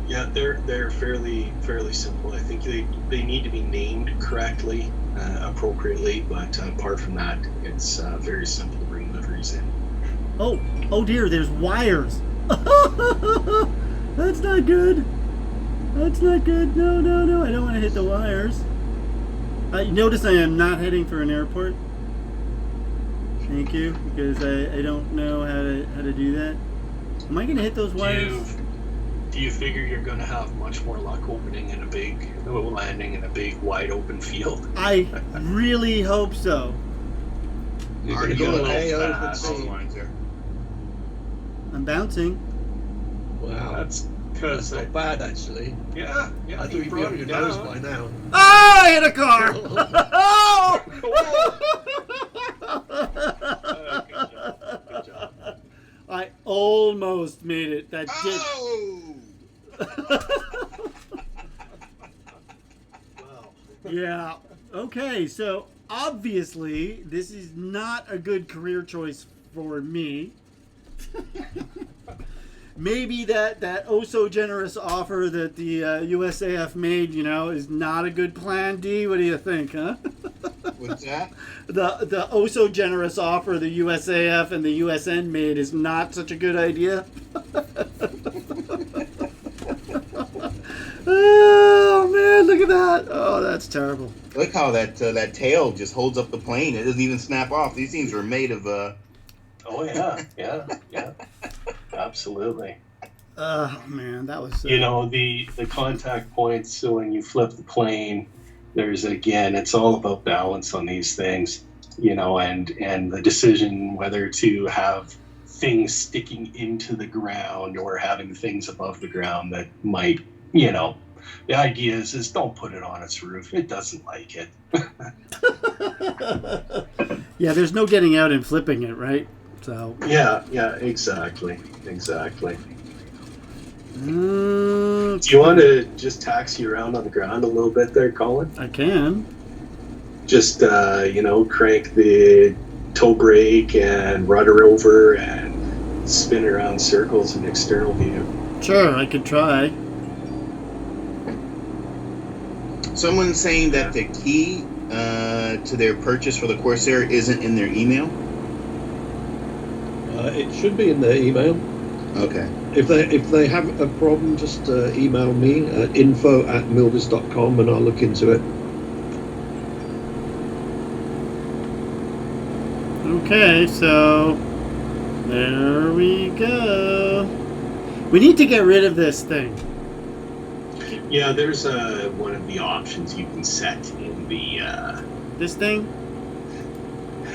Yeah, they're fairly simple. I think they need to be named correctly, appropriately, but apart from that, it's very simple to bring liveries in. Oh dear, there's wires. That's not good. That's not good. No, I don't want to hit the wires. Notice I am not heading for an airport. Thank you, because I don't know how to do that. Am I going to hit those wires? Do you figure you're going to have much more luck landing in a big wide open field? I really hope so. You're Are going to you go a A little over fast? C. Lines there. I'm bouncing. Wow, That's because not bad actually. yeah. I thought you'd be on your nose by now. Oh, I hit a car! Oh! Good job. I almost made it. That did. Oh! Wow. Yeah. Okay, so obviously this is not a good career choice for me. Maybe that oh so generous offer that the USAF made, is not a good plan, D. What do you think, huh? What's that? The oh so generous offer the USAF and the USN made is not such a good idea. Oh man, look at that! Oh, that's terrible. Look how that tail just holds up the plane. It doesn't even snap off. These things are made of. Oh yeah. Absolutely. Oh man, that was. The contact points. So when you flip the plane, it's all about balance on these things. And the decision whether to have things sticking into the ground or having things above the ground that might, the idea is don't put it on its roof. It doesn't like it. Yeah, there's no getting out and flipping it, right? So Yeah, exactly. Do you want to just taxi around on the ground a little bit there, Colin? I can. Just, crank the toe brake and rudder over and spin around circles in external view. Sure, I could try. Someone's saying that the key to their purchase for the Corsair isn't in their email. It should be in their email. Okay. If they have a problem, just email me at info@milviz.com and I'll look into it. Okay, so there we go. We need to get rid of this thing. Yeah, there's one of the options you can set in the... This thing?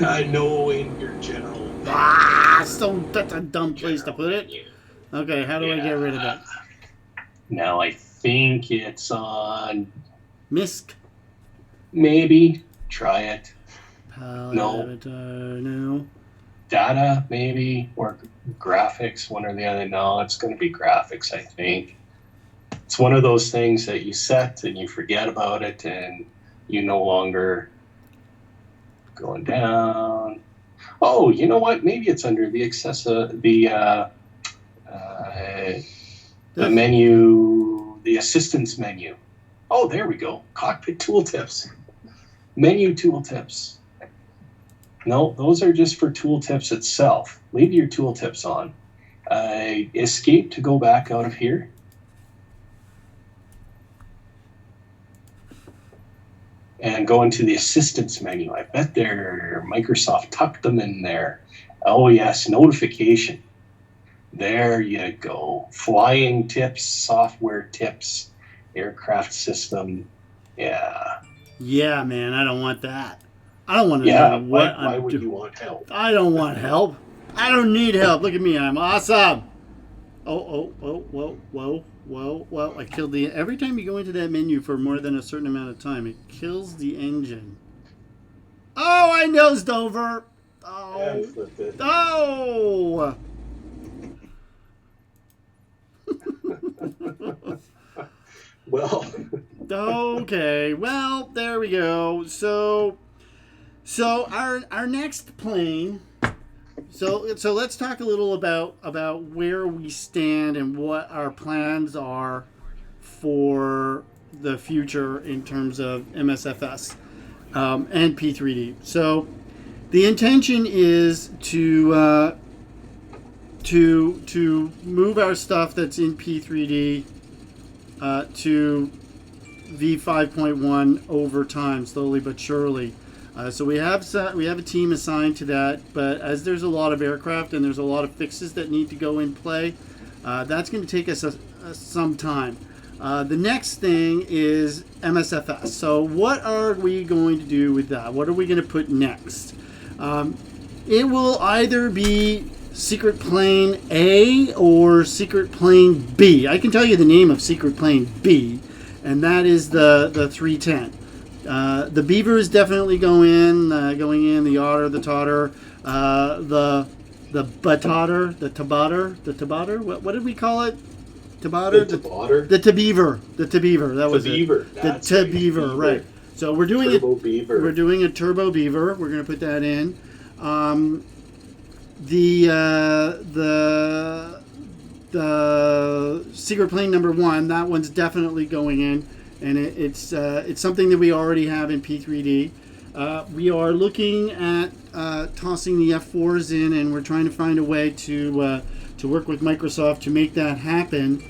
No, in your general... So that's a dumb place to put it. Okay, how do I get rid of it? Now I think it's on... MISC? Maybe. Try it. No. No. Data, maybe. Or graphics, one or the other. No, it's going to be graphics, I think. It's one of those things that you set and you forget about it and you no longer... Going down... Oh, you know what? Maybe it's under the the menu, the assistance menu. Oh, there we go. Cockpit tooltips. Menu tooltips. No, those are just for tooltips itself. Leave your tooltips on. Escape to go back out of here. And go into the assistance menu. I bet Microsoft tucked them in there. Oh yes, notification. There you go. Flying tips, software tips, aircraft system. Yeah. Yeah, man, I don't want that. I don't want to know what why would you want help? I don't want help. I don't need help. Look at me, I'm awesome. Whoa, I killed the... Every time you go into that menu for more than a certain amount of time, it kills the engine. Oh, I nosed over. Oh. Oh. Well. Okay, well, there we go. So our next plane... So let's talk a little about where we stand and what our plans are for the future in terms of MSFS and P3D. So the intention is to move our stuff that's in P3D to V5.1 over time, slowly but surely. So we have a team assigned to that, but as there's a lot of aircraft and there's a lot of fixes that need to go in play, that's going to take us some time. The next thing is MSFS. So what are we going to do with that? What are we going to put next? It will either be Secret Plane A or Secret Plane B. I can tell you the name of Secret Plane B, and that is the 310. The Beaver is definitely going in. The Otter, the Totter, the Batotter, the Tabatter. What did we call it? Tabatter? The Tabatter? The Tabeaver. The Tabeaver. That was it. The Tabeaver, right. So we're doing Turbo Beaver. We're doing a Turbo Beaver. We're going to put that in. The Secret Plane number 1, that one's definitely going in. And it's something that we already have in P3D. We are looking at tossing the F4s in, and we're trying to find a way to work with Microsoft to make that happen.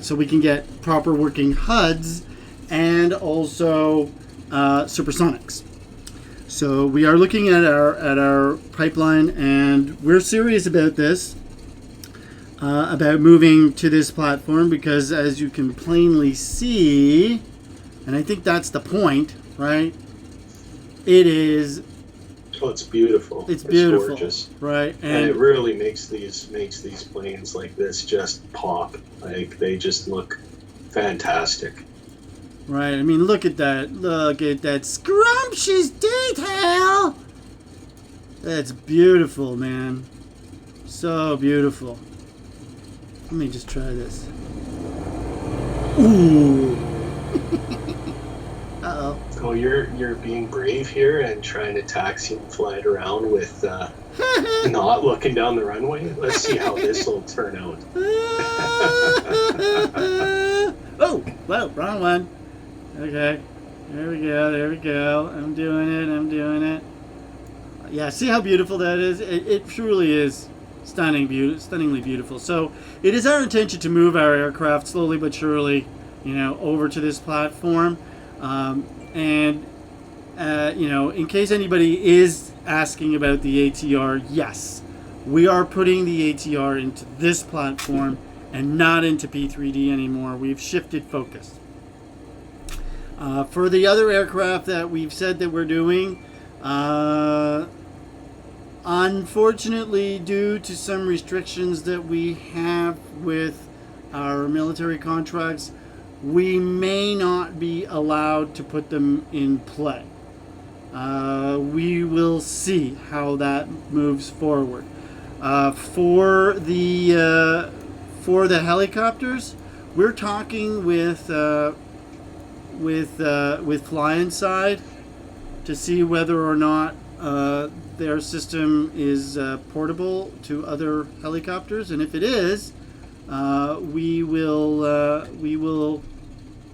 So we can get proper working HUDs and also supersonics. So we are looking at our pipeline, and we're serious about this. About moving to this platform, because as you can plainly see, and I think that's the point, right? It is. Oh, it's beautiful. It's beautiful, gorgeous, right? And it really makes these planes like this just pop. Like they just look fantastic. Right. I mean, look at that. Look at that scrumptious detail. That's beautiful, man. So beautiful. Let me just try this. Ooh. Uh-oh. Oh, you're being brave here and trying to taxi and fly it around with not looking down the runway. Let's see how this will turn out. Oh, whoa, wrong one. Okay. There we go. I'm doing it. Yeah, see how beautiful that is? It truly is stunningly beautiful. So it is our intention to move our aircraft slowly but surely, over to this platform. In case anybody is asking about the ATR, yes, we are putting the ATR into this platform and not into P3D anymore. We've shifted focus. For the other aircraft that we've said that we're doing, unfortunately, due to some restrictions that we have with our military contracts, we may not be allowed to put them in play. We will see how that moves forward. For the helicopters, we're talking with Fly Inside to see whether or not their system is portable to other helicopters, and if it is, we will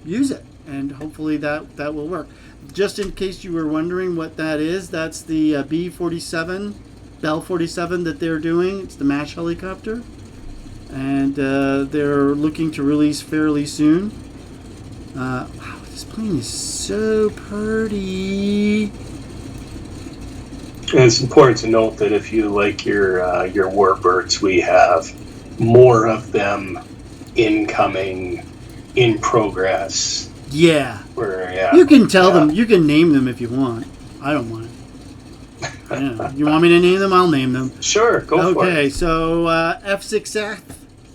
use it, and hopefully that will work. Just in case you were wondering what that is, that's the B-47, Bell 47 that they're doing. It's the MASH helicopter, and they're looking to release fairly soon. Wow, this plane is so pretty. And it's important to note that if you like your Warbirds, we have more of them incoming, in progress. Yeah. Yeah. You can tell them. You can name them if you want. I don't mind. Yeah. You want me to name them? I'll name them. Sure, go for it. Okay, so F6F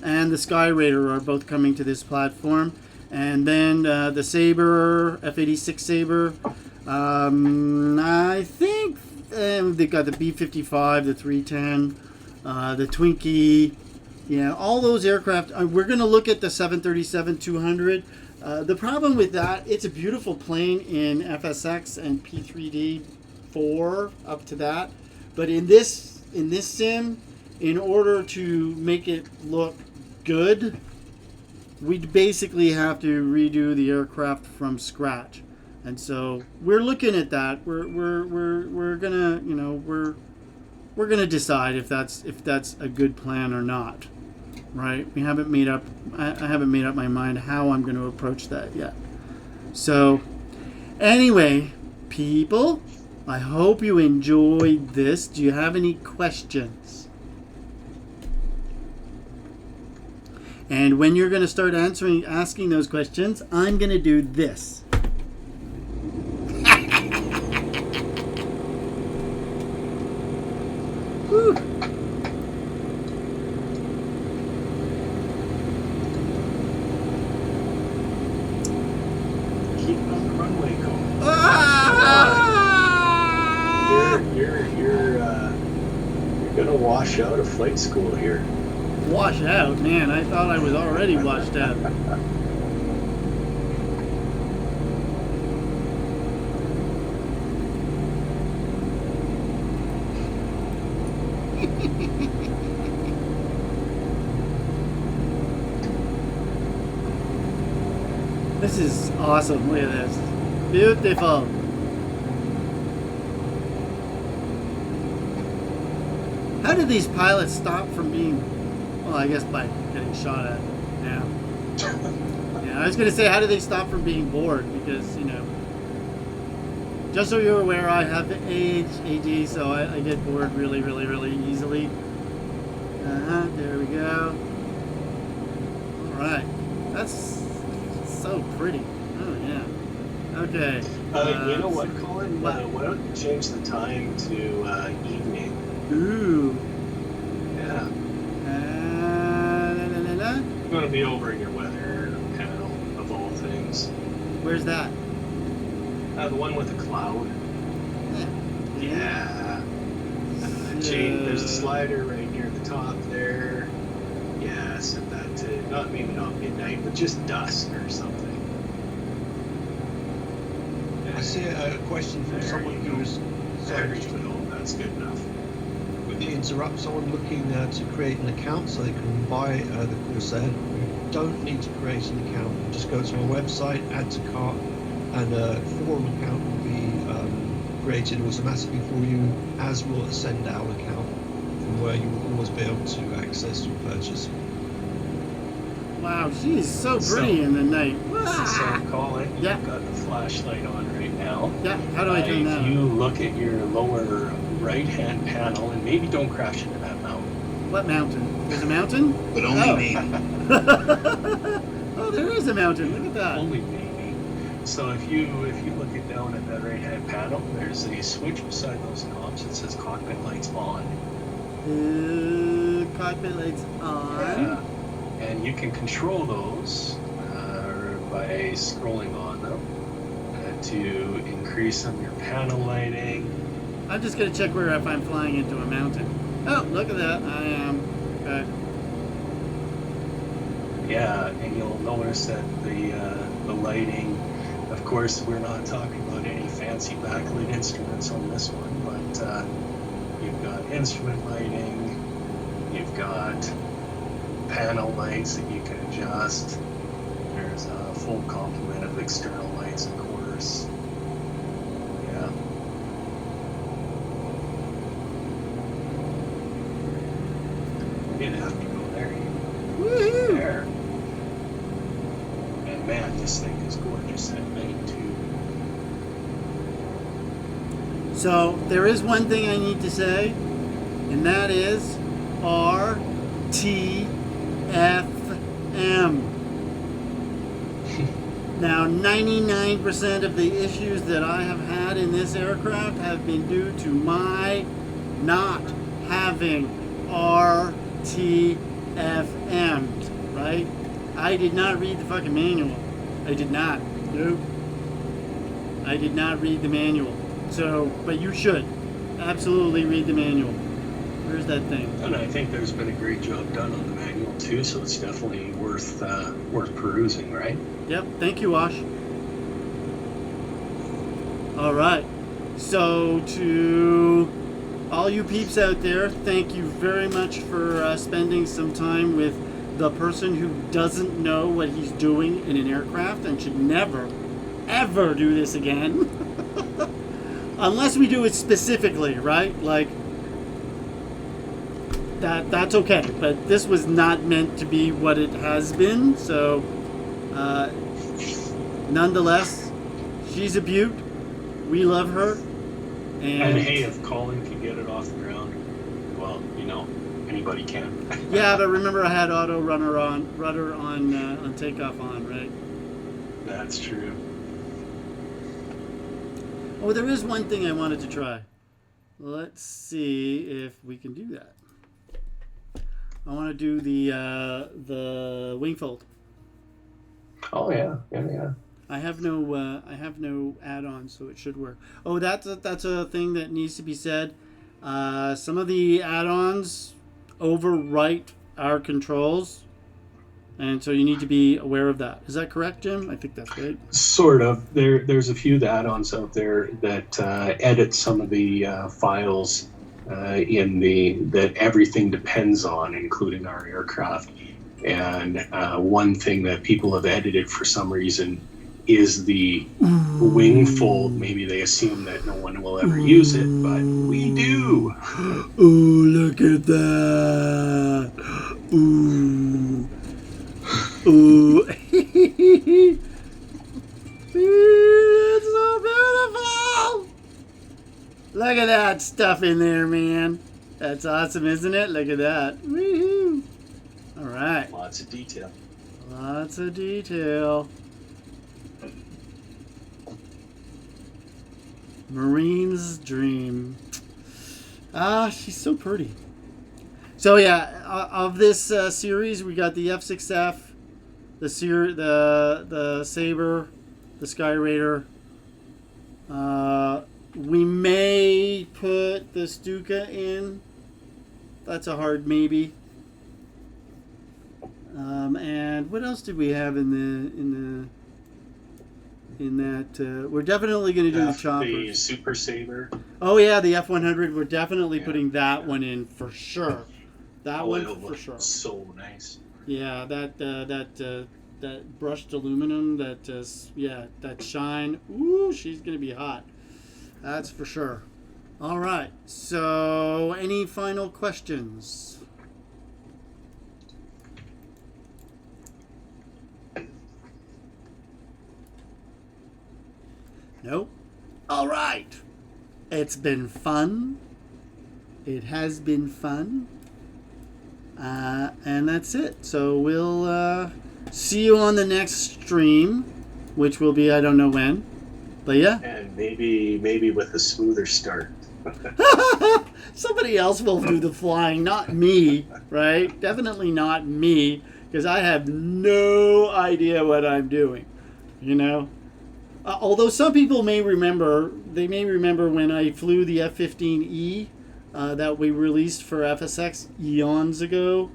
and the Sky Raider are both coming to this platform. And then the Sabre, F-86 Sabre. I think they've got the B-55, the 310, the Twinkie. Yeah, all those aircraft. We're going to look at the 737-200. The problem with that, it's a beautiful plane in FSX and P3D4 up to that. But in this sim, in order to make it look good, we'd basically have to redo the aircraft from scratch. And so we're looking at that. We're gonna we're gonna decide if that's a good plan or not. Right? We haven't made up. I haven't made up my mind how I'm going to approach that yet. So, anyway, people, I hope you enjoyed this. Do you have any questions? And when you're going to start asking those questions, I'm going to do this. Whew. You're gonna wash out of flight school here. Wash out? Man, I thought I was already washed out. This is awesome. Look at this. Beautiful. How do these pilots stop from being, well, I guess by getting shot at. Yeah. Yeah, I was going to say, how do they stop from being bored? Because, just so you're aware, I have AD, so I get bored really, really, really easily. There we go. All right. That's so pretty. Oh, yeah. Okay. You know what, Colin? Why don't you change the time to evening? Ooh. Yeah. You're going to be over in your weather panel, of all things. Where's that? The one with the cloud. Yeah. Yeah. there's a slider right near the top there. Yeah, set that to maybe not midnight, but just dusk or something. I see a question from someone who's... There you go, that's good enough. With the interrupt, someone looking to create an account so they can buy the Corsair. You don't need to create an account. You just go to our website, add to cart, and a forum account will be created automatically for you, as will a send out account, from where you will always be able to access your purchase. Wow, she's so pretty in the night. So Colin, Yeah. you've got the flashlight on right now. Yeah, how do I turn that If on? you look at your lower right-hand panel, and maybe don't crash into that mountain. What mountain? There's a mountain? But only Oh. maybe. Oh, there is a mountain. Look at that. Only maybe. So if you look it down at that right-hand panel, there's a switch beside those knobs that says cockpit lights on. Cockpit lights on. Yeah. And you can control those by scrolling on them to increase some of your panel lighting. I'm just going to check where if I'm flying into a mountain. Oh, look at that. I am. Okay. Yeah, and you'll notice that the lighting, of course, we're not talking about any fancy backlit instruments on this one, but you've got instrument lighting, you've got panel lights that you can adjust. There's a full complement of external lights, of course. Yeah. You didn't have to go there. Woohoo! There. And man, this thing is gorgeous at night too. So, there is one thing I need to say, and that is RTFM. Now, 99% of the issues that I have had in this aircraft have been due to my not having RTFMs, right? I did not read the fucking manual. I did not. Nope. I did not read the manual. So, but you should absolutely read the manual. Where's that thing? And I think there's been a great job done on the manual too, so it's definitely worth perusing, right? Yep. Thank you, Wash. All right. So, to all you peeps out there, thank you very much for spending some time with the person who doesn't know what he's doing in an aircraft and should never, ever do this again. Unless we do it specifically, right? Like, that's okay. But this was not meant to be what it has been. So, nonetheless, she's a beaut. We love her. And hey, if Colin can get it off the ground, well, anybody can. Yeah, but remember I had auto rudder on takeoff on, right? That's true. Oh, there is one thing I wanted to try. Let's see if we can do that. I want to do the wing fold. Oh yeah. I have no add-on, so it should work. Oh, that's a thing that needs to be said. Some of the add-ons overwrite our controls, and so you need to be aware of that. Is that correct, Jim? I think that's right. Sort of. There's a few add-ons out there that edit some of the files that everything depends on, including our aircraft. And one thing that people have edited for some reason is the wing fold. Maybe they assume that no one will ever use it, but we do. Oh, look at that. Ooh. Ooh. It's so beautiful. Look at that stuff in there, man. That's awesome, isn't it? Look at that. Woohoo. All right. Lots of detail. Lots of detail. Marine's Dream. Ah, she's so pretty. So yeah, of this series, we got the F6F, the Sabre, the Sky Raider. We may put the Stuka in That's a hard maybe. And what else did we have in that? We're definitely going to do the chopper. The Super Saver. Oh yeah, the F-100. We're definitely putting that one in for sure. That one for sure. So nice. Yeah, that brushed aluminum. That shine. Ooh, she's going to be hot. That's for sure. All right. So, any final questions? Nope. All right. It's been fun. It has been fun. And that's it. So we'll see you on the next stream, which will be I don't know when. But yeah. And maybe with a smoother start. Somebody else will do the flying, not me, right? Definitely not me, because I have no idea what I'm doing, you know? Although some people may remember when I flew the F-15E that we released for FSX eons ago,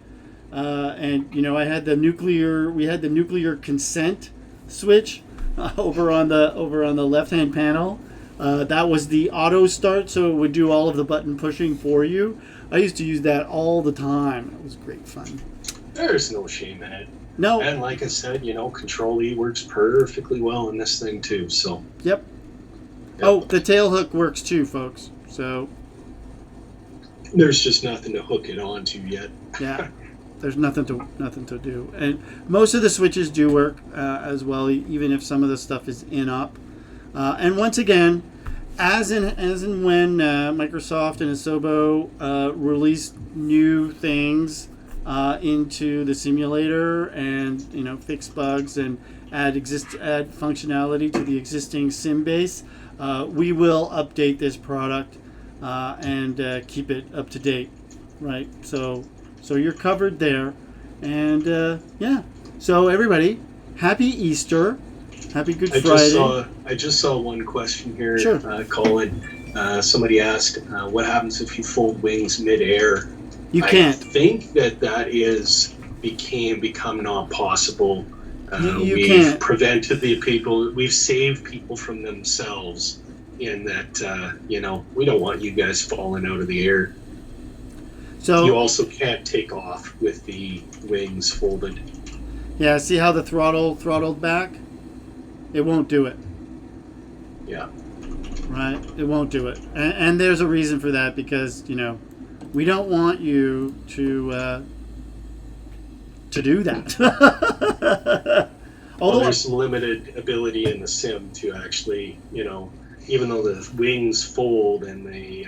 and you know we had the nuclear consent switch over on the left-hand panel. That was the auto start, so it would do all of the button pushing for you. I used to use that all the time. It was great fun. There's no shame in it. No. And like I said, Control E works perfectly well in this thing too. So. Yep. Oh, the tail hook works too, folks. So. There's just nothing to hook it onto yet. Yeah. There's nothing to do, and most of the switches do work as well, even if some of the stuff is in-op. And once again, as in when Microsoft and Asobo release new things into the simulator and fix bugs and add functionality to the existing sim base, we will update this product and keep it up to date, right? So you're covered there, and yeah. So everybody, happy Easter, happy Good Friday. I just saw one question here. Sure. Colin, somebody asked, what happens if you fold wings mid-air? You can't. I think that is become not possible. We've can't. prevented we've saved people from themselves in that, we don't want you guys falling out of the air. So you also can't take off with the wings folded. Yeah, see how the throttled back? It won't do it. Yeah. Right? It won't do it. And there's a reason for that, because, we don't want you to do that. Although there's limited ability in the sim to actually, even though the wings fold and they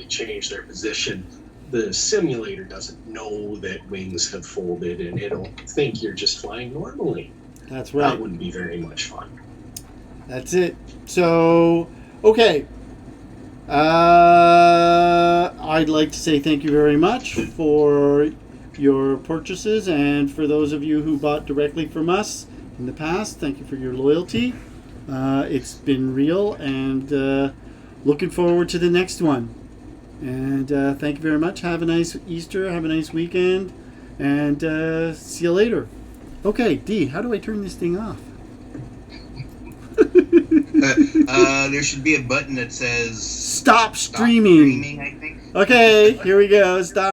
change their position, the simulator doesn't know that wings have folded, and it'll think you're just flying normally. That's right. That wouldn't be very much fun. That's it. So, okay. I'd like to say thank you very much for your purchases, and for those of you who bought directly from us in the past, thank you for your loyalty. It's been real, and looking forward to the next one. And thank you very much. Have a nice Easter. Have a nice weekend. And see you later. Okay, Dee, how do I turn this thing off? There should be a button that says Stop streaming. I think. Okay, here we go. Stop.